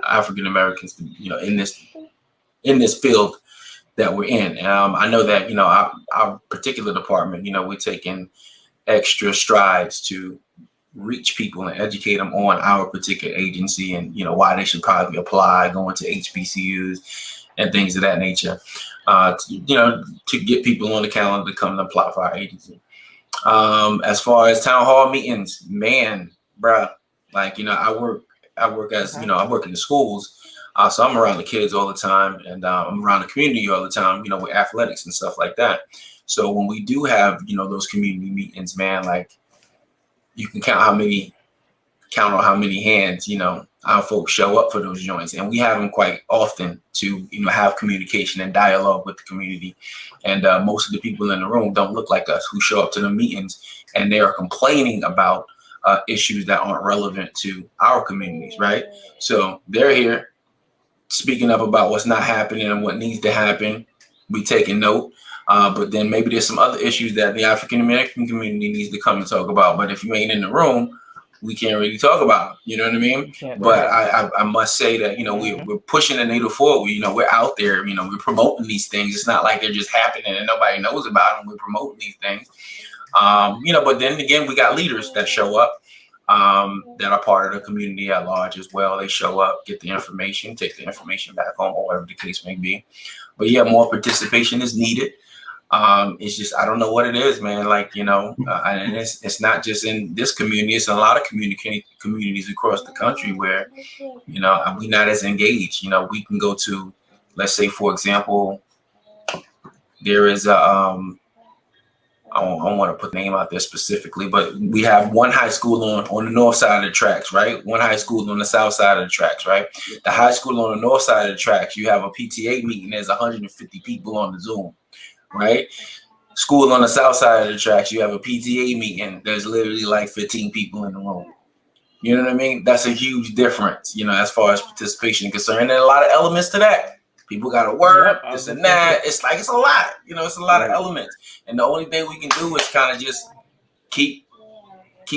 African Americans in this field that we're in. I know that our particular department, we're taking extra strides to reach people and educate them on our particular agency and why they should probably apply, going to HBCUs and things of that nature, to get people on the calendar to come and apply for our agency. As far as town hall meetings, man, bruh, like I work as I work in the schools, so I'm around the kids all the time, and I'm around the community all the time, with athletics and stuff like that. So when we do have those community meetings, man, like you can count on how many hands our folks show up for those joints, and we have them quite often to have communication and dialogue with the community. And most of the people in the room don't look like us who show up to the meetings, and they are complaining about issues that aren't relevant to our communities, right? So they're here speaking up about what's not happening and what needs to happen. We taking note. But then maybe there's some other issues that the African American community needs to come and talk about. But if you ain't in the room, we can't really talk about it. You know what I mean? But I must say that, we're pushing the needle forward. We're out there, we're promoting these things. It's not like they're just happening and nobody knows about them. We're promoting these things. But then again, we got leaders that show up, that are part of the community at large as well. They show up, get the information, take the information back home, or whatever the case may be. But yeah, more participation is needed. It's just, I don't know what it is, man. Like, and it's not just in this community, it's in a lot of communities across the country where, we're not as engaged. We can go to, let's say, for example, there is I don't want to put the name out there specifically, but we have one high school on the north side of the tracks, right? One high school on the south side of the tracks, right? The high school on the north side of the tracks, you have a PTA meeting, there's 150 people on the Zoom, right? School on the south side of the tracks, you have a PTA meeting, there's literally like 15 people in the room. You know what I mean? That's a huge difference, as far as participation is concerned. And a lot of elements to that. People got to work, this and that. It's a lot, it's a lot of elements. And the only thing we can do is kind of just keep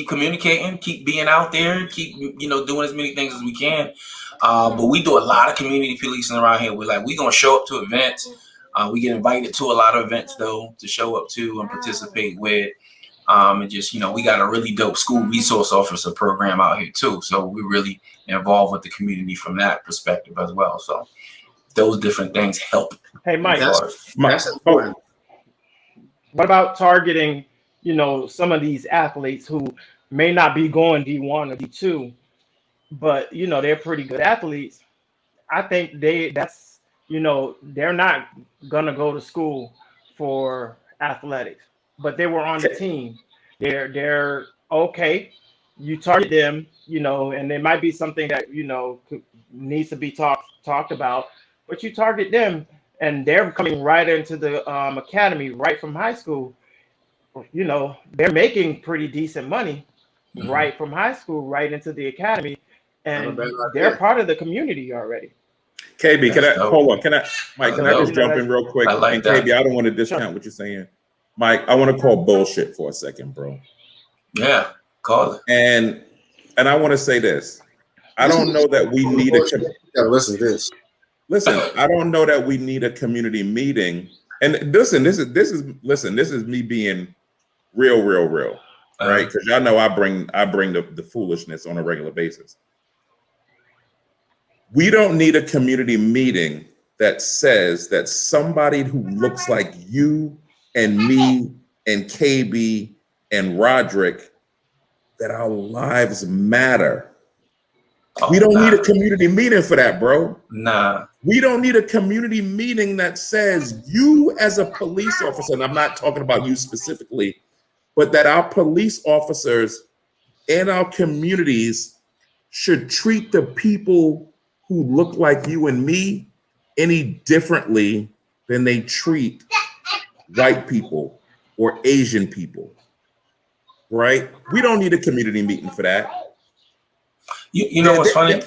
communicating, keep being out there, keep, doing as many things as we can. But we do a lot of community policing around here. We're going to show up to events. We get invited to a lot of events, though, to show up to and participate with. And just, we got a really dope school resource officer program out here, too. So we're really involved with the community from that perspective as well. So those different things help. Hey, Mike, that's important. What about targeting, some of these athletes who may not be going D1 or D2, but, they're pretty good athletes? I think they're not going to go to school for athletics, but they were on the team. They're okay. You target them, and there might be something that, needs to be talked about, but you target them and they're coming right into the academy right from high school. They're making pretty decent money right from high school, right into the academy, and they're part of the community already. KB, Mike, can I just jump in real quick? I like and that. KB, I don't want to discount what you're saying. Mike, I want to call bullshit for a second, bro. Yeah, call it. And I want to say this. I don't know that we need listen to this. Listen, I don't know that we need a community meeting. And listen, this is me being real, right? Because y'all know I bring the foolishness on a regular basis. We don't need a community meeting that says that somebody who looks like you and me and KB and Roderick, that our lives matter. We don't need a community meeting for that, bro. Nah. We don't need a community meeting that says you as a police officer, and I'm not talking about you specifically, but that our police officers and our communities should treat the people who look like you and me any differently than they treat white people or Asian people, right? We don't need a community meeting for that. You know what's funny?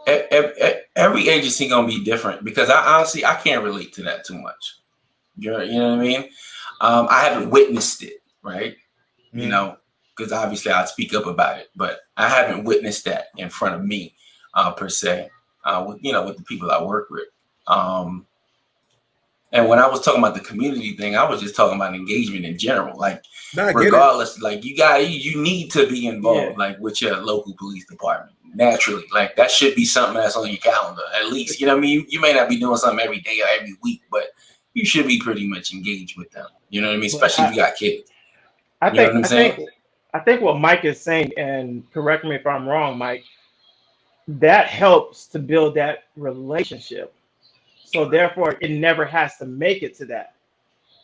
Every agency gonna be different because I honestly can't relate to that too much. You know what I mean? I haven't witnessed it, right? You know, because obviously I'd speak up about it, but I haven't witnessed that in front of me per se. With the people I work with. And when I was talking about the community thing, I was just talking about engagement in general. Like, regardless, like you need to be involved, like with your local police department. Naturally, like that should be something that's on your calendar, at least. You know what I mean? You may not be doing something every day or every week, but you should be pretty much engaged with them. You know what I mean? Especially if you got kids. I think what Mike is saying, and correct me if I'm wrong, Mike, that helps to build that relationship. So therefore, it never has to make it to that.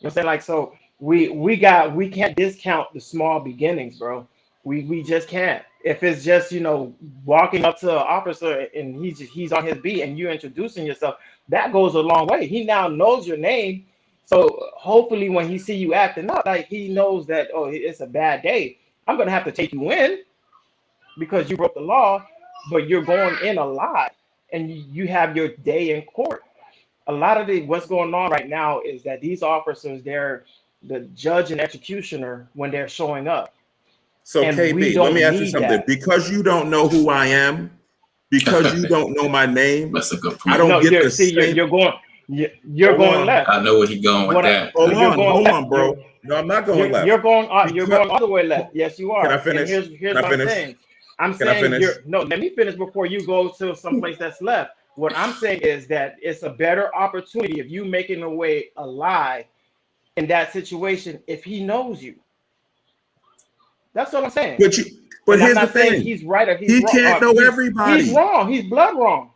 You know what I'm saying? Like, so we can't discount the small beginnings, bro. We just can't. If it's just, walking up to an officer and he's on his beat and you introducing yourself, that goes a long way. He now knows your name. So hopefully when he see you acting up, like he knows that, oh, it's a bad day. I'm going to have to take you in because you broke the law, but you're going in a lot and you have your day in court. A lot of what's going on right now is that these officers, they're the judge and executioner when they're showing up. So KB, let me ask you something. That. Because you don't know who I am, because you don't know my name, that's a good point. I don't get to see. You're going left. I know where he's going with that. Hold on, bro. No, I'm not going left. You're going all the way left. Yes, you are. Can I finish? And here's what I'm saying. Let me finish before you go to someplace that's left. What I'm saying is that it's a better opportunity if you making away a lie in that situation if he knows you. That's what I'm saying. But here's the thing: he's right or he's wrong. He can't know everybody. He's wrong. He's blood wrong.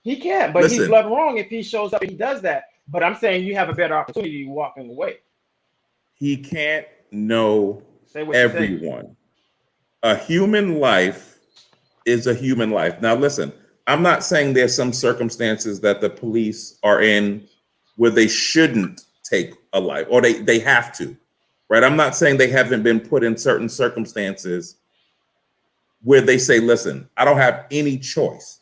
He can't, but he's blood wrong if he shows up and he does that. But I'm saying you have a better opportunity walking away. He can't know everyone. A human life is a human life. Now, listen, I'm not saying there's some circumstances that the police are in where they shouldn't take a life or they have to. Right. I'm not saying they haven't been put in certain circumstances where they say, listen, I don't have any choice.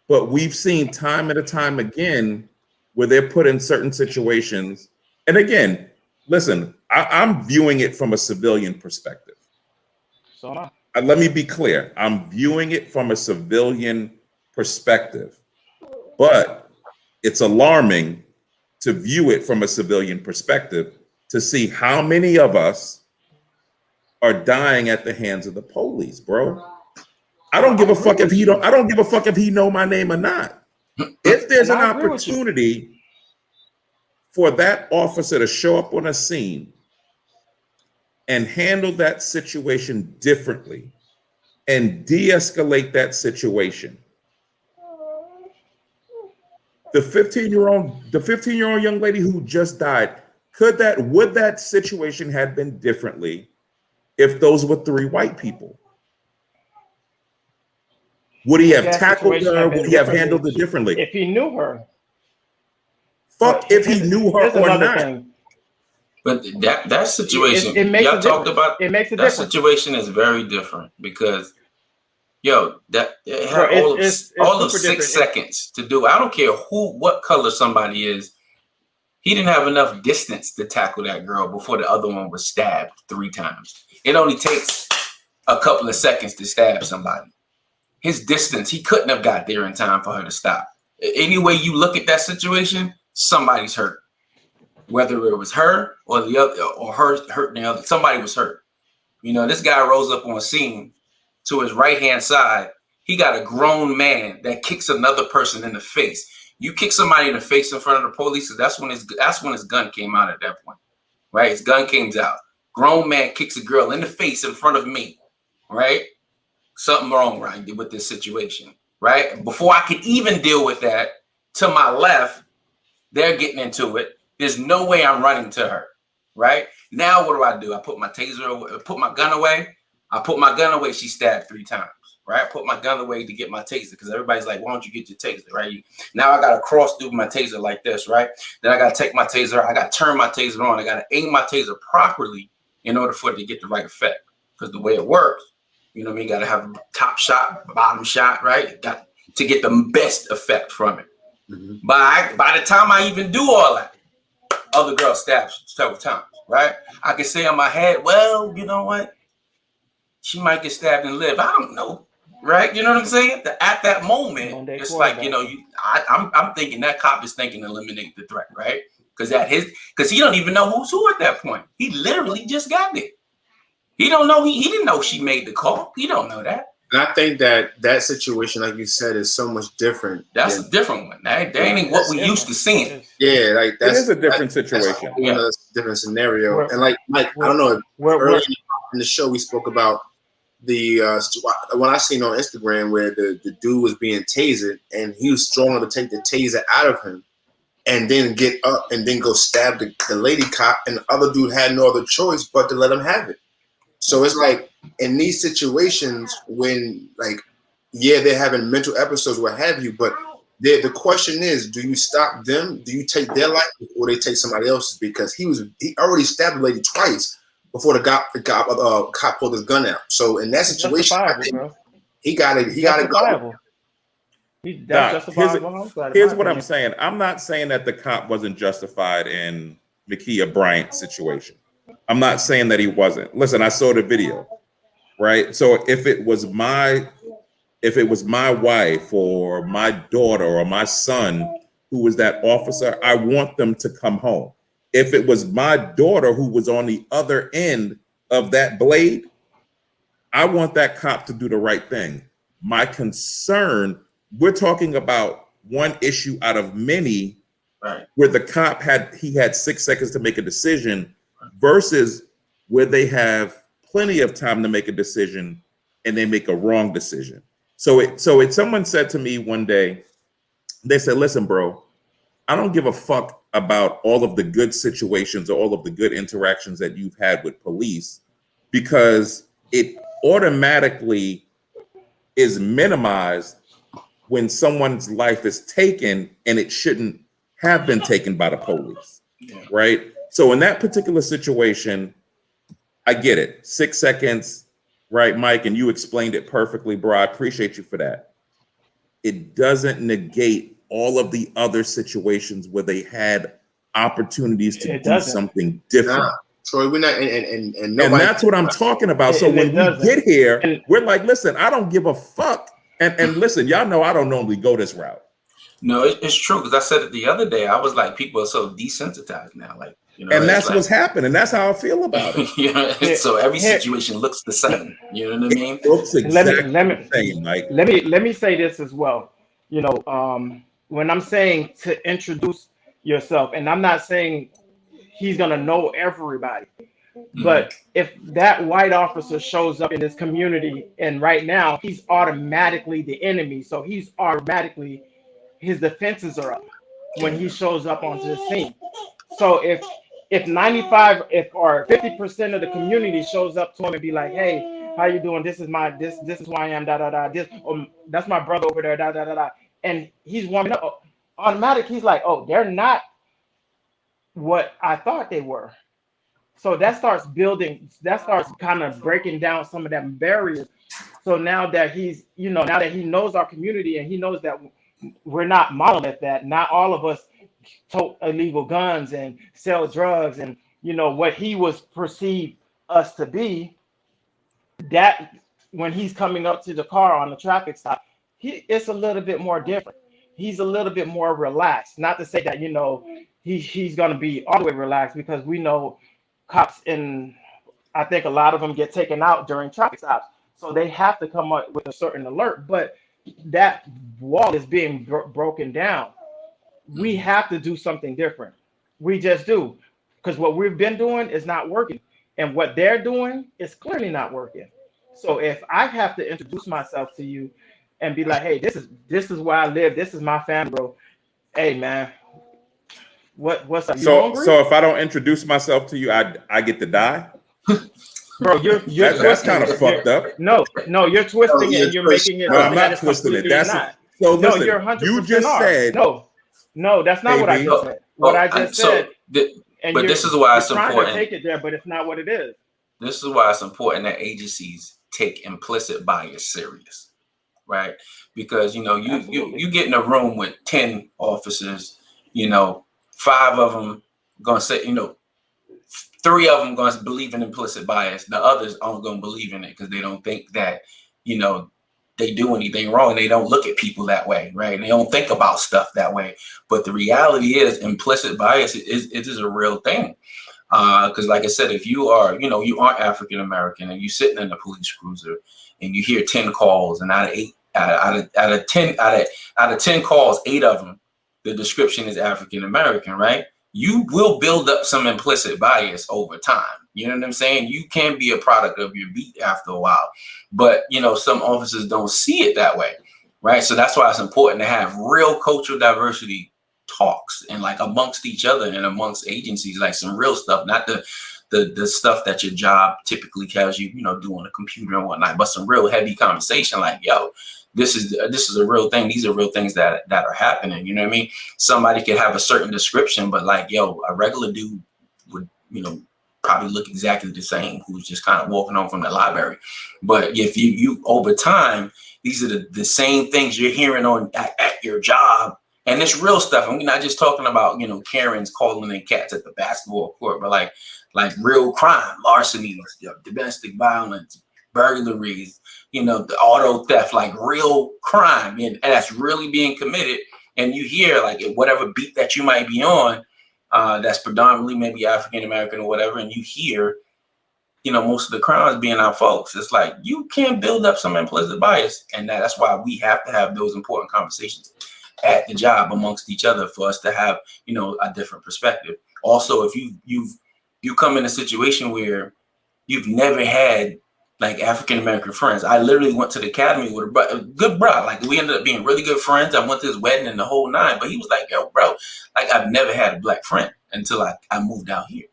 But we've seen time and time again where they're put in certain situations. And again, listen, I'm viewing it from a civilian perspective. So let me be clear. I'm viewing it from a civilian perspective. But it's alarming to view it from a civilian perspective to see how many of us are dying at the hands of the police, bro. I don't give a fuck if he don't. I don't give a fuck if he know my name or not. If there's an opportunity for that officer to show up on a scene and handle that situation differently and de-escalate that situation, the 15-year-old young lady who just died, would that situation have been differently if those were 3 white people? Would he have tackled her? Would he have handled it differently? If he knew her. Fuck if he knew her or not. Thing. But that situation, y'all talked about, that situation is very different because, that it had all of 6 seconds to do. I don't care what color somebody is. He didn't have enough distance to tackle that girl before the other one was stabbed 3 times. It only takes a couple of seconds to stab somebody. His distance, he couldn't have got there in time for her to stop. Any way you look at that situation, somebody's hurt. Whether it was her or the other, or her hurting the other, somebody was hurt. You know, this guy rose up on scene. To his right-hand side, he got a grown man that kicks another person in the face. You kick somebody in the face in front of the police, that's when his gun came out at that point, right? His gun came out. Grown man kicks a girl in the face in front of me, right? Something wrong right with this situation, right? Before I could even deal with that, to my left, they're getting into it. There's no way I'm running to her, right? Now what do? I put my taser away, put my gun away. I put my gun away. She stabbed 3 times, right? I put my gun away to get my taser because everybody's like, why don't you get your taser, right? Now I got to cross through my taser like this, right? Then I got to take my taser. I got to turn my taser on. I got to aim my taser properly in order for it to get the right effect. Because the way it works, you know what I mean? Got to have a top shot, bottom shot, right? Got to get the best effect from it. Mm-hmm. By the time I even do all that, other girl stabs several times, right? I can say in my head, well, you know what? She might get stabbed and live. I don't know, right? You know what I'm saying? At that moment, it's like, you know, I'm thinking that cop is thinking eliminate the threat, right? Because he don't even know who's who at that point. He literally just got it. He don't know. He didn't know she made the call. He don't know that. And I think that situation, like you said, is so much different. That's a different one. That ain't what we used to seeing. Yeah, like it is a different situation. That's a different scenario. And like I don't know. Earlier in the show, we spoke about the one I seen on Instagram where the dude was being tasered and he was strong enough to take the taser out of him and then get up and then go stab the lady cop, and the other dude had no other choice but to let him have it. So it's like in these situations when, like, yeah, they're having mental episodes, what have you, but the question is, do you stop them? Do you take their life or they take somebody else's? Because he already stabbed the lady twice before the cop pulled his gun out. So in that situation, I think he got to go. Here's what I'm saying. I'm not saying that the cop wasn't justified in Ma'Khia Bryant's situation. I'm not saying that he wasn't. Listen, I saw the video, right? So if it was my wife or my daughter or my son who was that officer, I want them to come home. If it was my daughter who was on the other end of that blade, I want that cop to do the right thing. My concern, we're talking about one issue out of many, right, where the cop had 6 seconds to make a decision versus where they have plenty of time to make a decision and they make a wrong decision. So someone said to me one day, they said, listen, bro, I don't give a fuck about all of the good situations or all of the good interactions that you've had with police, because it automatically is minimized when someone's life is taken and it shouldn't have been taken by the police, right? So in that particular situation, I get it. 6 seconds, right, Mike? And you explained it perfectly, bro. I appreciate you for that. It doesn't negate all of the other situations where they had opportunities to do something different. Nah, Troy, we're not, and that's what I'm talking about. So when we get here, we're like, listen, I don't give a fuck. And listen, y'all know I don't normally go this route. No, it's true, because I said it the other day. I was like, people are so desensitized now, like, you know, and that's what's happening. That's how I feel about it. You know, so every situation looks the same. You know what I mean? It looks exactly the same. Like, let me say this as well. You know, when I'm saying to introduce yourself, and I'm not saying he's gonna know everybody, but if that white officer shows up in this community, and right now he's automatically the enemy, so he's automatically, his defenses are up when he shows up onto the scene. So if 95 or 50% of the community shows up to him and be like, hey, how you doing? This is who I am, da da da. This, that's my brother over there, da da da da. And he's warming up. Automatic, he's like, oh, they're not what I thought they were. So that starts kind of breaking down some of them barriers. So now that he's, now that he knows our community and he knows that we're not monolith, that not all of us tote illegal guns and sell drugs and what he was perceived us to be, that when he's coming up to the car on the traffic stop, it's a little bit more different. He's a little bit more relaxed. Not to say that he's going to be all the way relaxed, because we know cops, and I think a lot of them get taken out during traffic stops, so they have to come up with a certain alert. But that wall is being broken down. We have to do something different. We just do, because what we've been doing is not working, and what they're doing is clearly not working. So if I have to introduce myself to you and be like, hey, this is where I live, this is my family, bro. Hey man, what's up? You hungry? So if I don't introduce myself to you, I get to die? Bro, you're that's kind of fucked up. No, you're twisting it and you're making it. No, I'm not twisting it. That's not. So listen, no, you're 100% you just said no, that's not what I just said. What I just said. But this is why it's important. important. To take it there, but it's not what it is. This is why it's important that agencies take implicit bias serious, right? Because you get in a room with 10 officers, 5 of them gonna say, 3 of them gonna believe in implicit bias. The others aren't gonna believe in it because they don't think that they do anything wrong. They don't look at people that way, right? They don't think about stuff that way. But the reality is, implicit bias is a real thing. Because like I said, if you are, you aren't African American and you're sitting in a police cruiser and you hear 10 calls, and out of 10 calls, 8 of them, the description is African American, right? You will build up some implicit bias over time. You know what I'm saying? You can be a product of your beat after a while, but some officers don't see it that way, right? So that's why it's important to have real cultural diversity talks, and like amongst each other and amongst agencies, like some real stuff, not the stuff that your job typically tells you, do on a computer and whatnot, but some real heavy conversation like, yo, this is a real thing. These are real things that are happening. You know what I mean? Somebody could have a certain description, but like, yo, a regular dude would, probably look exactly the same, who's just kind of walking home from the library. But if you over time, these are the same things you're hearing at your job. And it's real stuff. And we're not just talking about, Karens calling in cats at the basketball court, but like real crime, larcenies, domestic violence, burglaries, the auto theft, like real crime. And that's really being committed. And you hear like whatever beat that you might be on, that's predominantly maybe African American or whatever, and you hear, most of the crimes being our folks. It's like you can build up some implicit bias, and that's why we have to have those important conversations at the job amongst each other for us to have, a different perspective. Also, if you come in a situation where you've never had like African American friends. I literally went to the academy with a good bro. Like we ended up being really good friends. I went to his wedding and the whole 9. But he was like, yo, bro, like I've never had a black friend until I moved out here.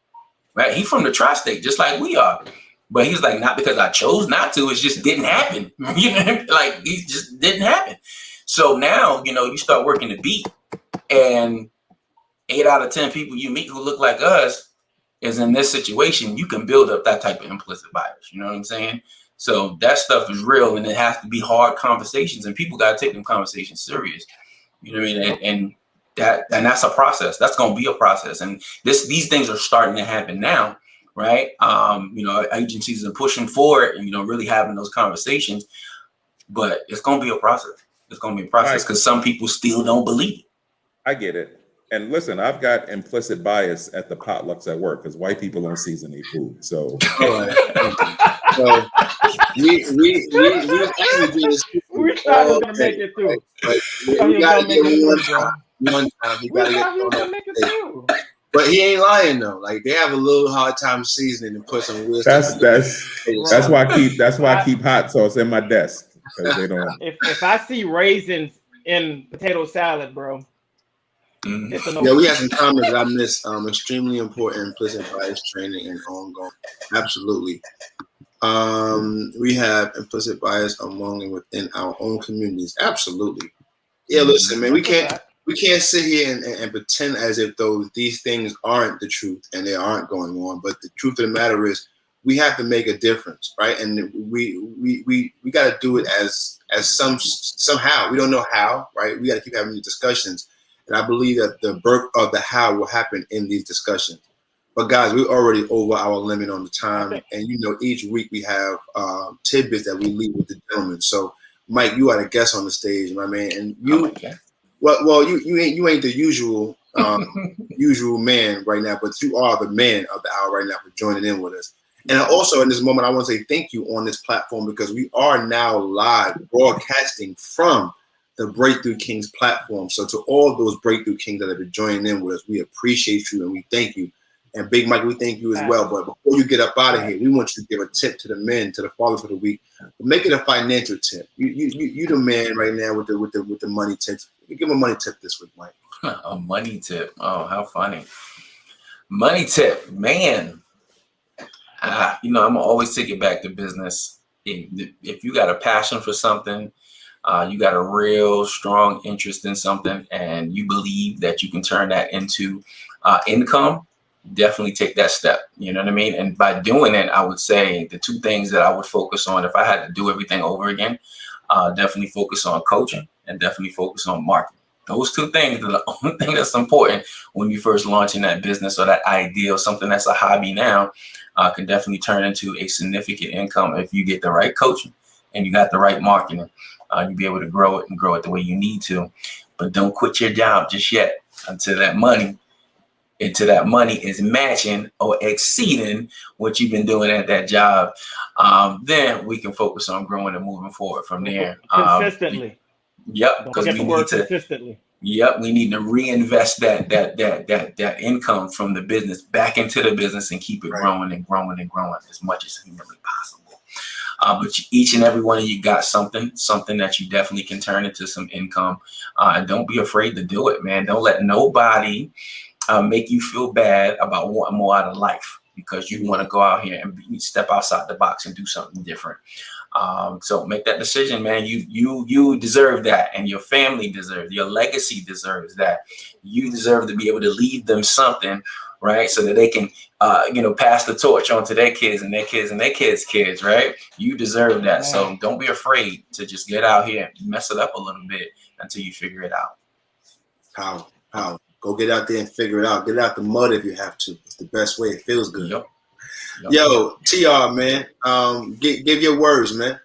Right? He from the tri-state, just like we are. But he's like, not because I chose not to. It just didn't happen. Like it just didn't happen. So now, you start working the beat, and 8 out of 10 people you meet who look like us is in this situation. You can build up that type of implicit bias. You know what I'm saying? So that stuff is real, and it has to be hard conversations, and people got to take them conversations serious. You know what I mean? And that's a process. That's going to be a process. And these things are starting to happen now, right? Agencies are pushing for it and, really having those conversations, but it's going to be a process. It's going to be a process because some people still don't believe it. I get it. And listen, I've got implicit bias at the potlucks at work because white people don't season their food. So, so we actually do this. We thought we were gonna make it through. We gotta get one time. He gotta get But he ain't lying though. Like they have a little hard time seasoning and put some weird. That's why I keep hot sauce in my desk because they don't. If I see raisins in potato salad, bro. Yeah, we have some comments that I missed. Extremely important implicit bias training and ongoing. Absolutely. We have implicit bias among and within our own communities. Absolutely. Yeah, listen, man, we can't sit here and pretend as if these things aren't the truth and they aren't going on. But the truth of the matter is, we have to make a difference, right? And we got to do it as somehow. We don't know how, right? We got to keep having these discussions. And I believe that the birth of the how will happen in these discussions. But guys, we're already over our limit on the time. And each week we have tidbits that we leave with the gentlemen. So Mike, you are the guest on the stage, my man. And you you ain't the usual usual man right now, but you are the man of the hour right now for joining in with us. And also in this moment, I want to say thank you on this platform because we are now live broadcasting from the Breakthrough Kings platform. So to all those Breakthrough Kings that have been joining in with us, we appreciate you and we thank you. And Big Mike, we thank you as well. But before you get up out of here, we want you to give a tip to the men, to the fathers of the week. Make it a financial tip. You the man right now with the money tips. Give him a money tip this week, Mike. A money tip. Oh, how funny. Money tip, man. I'm gonna always take it back to business. If you got a passion for something, you got a real strong interest in something, and you believe that you can turn that into income, definitely take that step. You know what I mean? And by doing it, I would say the two things that I would focus on if I had to do everything over again, definitely focus on coaching and definitely focus on marketing. Those two things are the only thing that's important when you first launching that business or that idea or something that's a hobby now, can definitely turn into a significant income if you get the right coaching and you got the right marketing. You'll be able to grow it and grow it the way you need to. But don't quit your job just yet until that money is matching or exceeding what you've been doing at that job. Then we can focus on growing and moving forward from there. Consistently. Yep, because we need to consistently. Yep, we need to reinvest that income from the business back into the business and keep it growing and growing and growing as much as humanly possible. But each and every one of you got something that you definitely can turn into some income. And don't be afraid to do it, man. Don't let nobody make you feel bad about wanting more out of life because you want to go out here and step outside the box and do something different. So make that decision, man. You deserve that, and your family deserves, your legacy deserves that. You deserve to be able to leave them something, right? So that they can, pass the torch on to their kids and their kids and their kids' kids, right? You deserve that. So don't be afraid to just get out here and mess it up a little bit until you figure it out. How? Go get out there and figure it out. Get out the mud if you have to. It's the best way. It feels good. Yep. Yo, TR, man, give your words, man.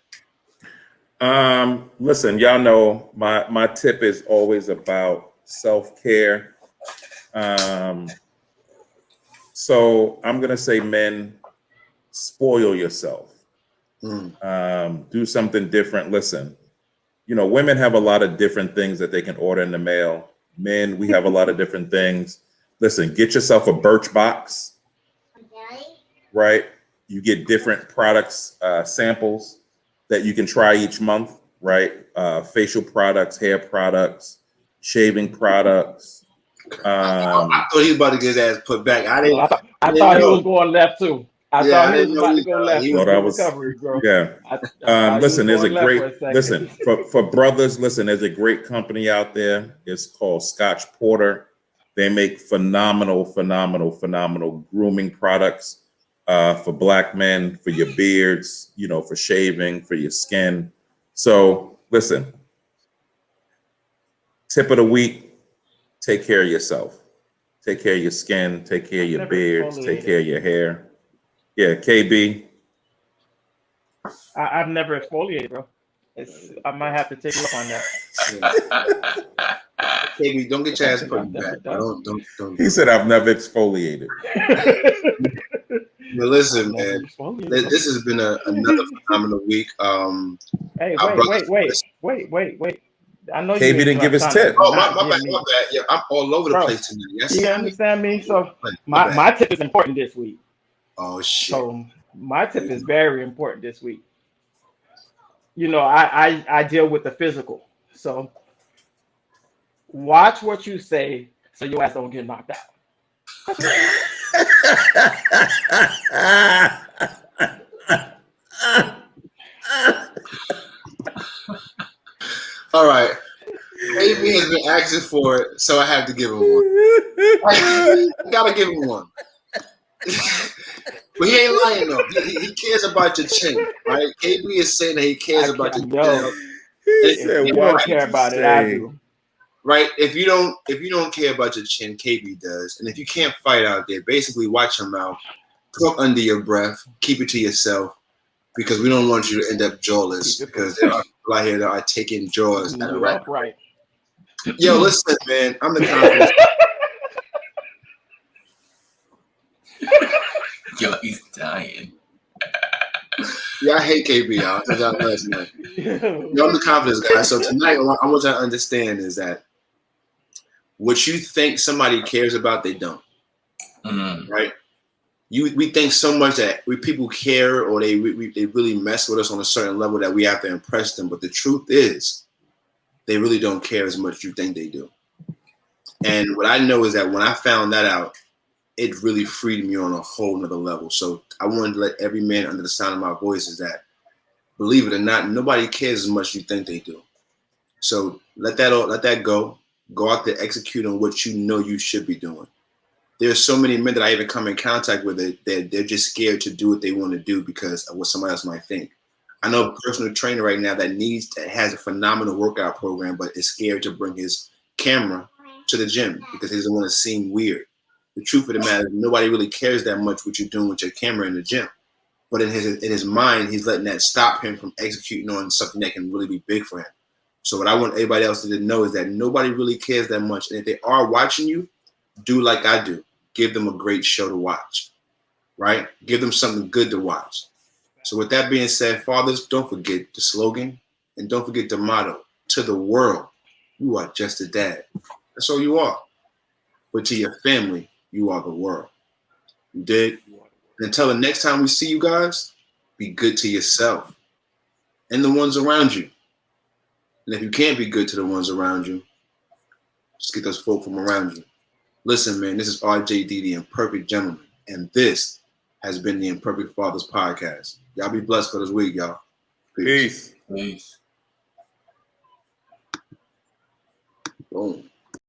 Listen, y'all know my tip is always about self-care. So I'm gonna say, men, spoil yourself. Do something different. Listen, women have a lot of different things that they can order in the mail. Men, we have a lot of different things. Listen, get yourself a Birchbox. Right? You get different products, samples that you can try each month, right? Facial products, hair products, shaving products. I thought he was about to get his ass put back. I thought he was going left too. I thought he was about to go left. Recovery, bro. Yeah. Listen, there's a great for brothers. Listen, there's a great company out there. It's called Scotch Porter. They make phenomenal grooming products. For black men, for your beards, for shaving, for your skin. So listen, tip of the week, take care of yourself. Take care of your skin, take care of your beards, take care of your hair. Yeah, KB. I've never exfoliated, bro. I might have to take you up on that. KB, don't get your ass put back. Don't. He said, I've never exfoliated. Well, listen, man. This has been another phenomenal week. Hey, wait. I know KB didn't give his tip. Oh, my bad. Yeah, I'm all over the place tonight. Yes. You understand me? So my tip is important this week. Oh shit. So my tip is very important this week. I deal with the physical. So watch what you say so your ass don't get knocked out. All right. AB has been asking for it, so I have to give him one. I gotta give him one. But he ain't lying though. He cares about your chin, right? KB is saying that he cares about your chin. He don't care about it. I do. right? If you don't care about your chin, KB does, and if you can't fight out there, basically watch your mouth, talk under your breath, keep it to yourself, because we don't want you to end up jawless. Because there are people out here that are taking jaws at a record. Right. Yo, listen, man, I'm the confidence. Yo, he's dying. Yeah, I hate KB, y'all. I told y'all last night. Yo, I'm the confidence guy. So tonight, what I want you to understand is that what you think somebody cares about, they don't. Right? We think so much that people care or they really mess with us on a certain level that we have to impress them. But the truth is, they really don't care as much as you think they do. And what I know is that when I found that out, it really freed me on a whole nother level. So I wanted to let every man under the sound of my voice is that, believe it or not, nobody cares as much as you think they do. So let that go. Go out there, execute on what you know you should be doing. There's so many men that I even come in contact with that they're just scared to do what they want to do because of what somebody else might think. I know a personal trainer right now that has a phenomenal workout program, but is scared to bring his camera to the gym because he doesn't want to seem weird. The truth of the matter is nobody really cares that much what you're doing with your camera in the gym. But in his mind, he's letting that stop him from executing on something that can really be big for him. So what I want everybody else to know is that nobody really cares that much. And if they are watching you, do like I do. Give them a great show to watch, right? Give them something good to watch. So with that being said, fathers, don't forget the slogan and don't forget the motto. To the world, you are just a dad. That's all you are. But to your family, you are the world. You dig? And until the next time we see you guys, be good to yourself and the ones around you. And if you can't be good to the ones around you, just get those folk from around you. Listen, man, this is RJD, the Imperfect Gentleman, and this has been the Imperfect Fathers Podcast. Y'all be blessed for this week, y'all. Peace. Peace. Boom.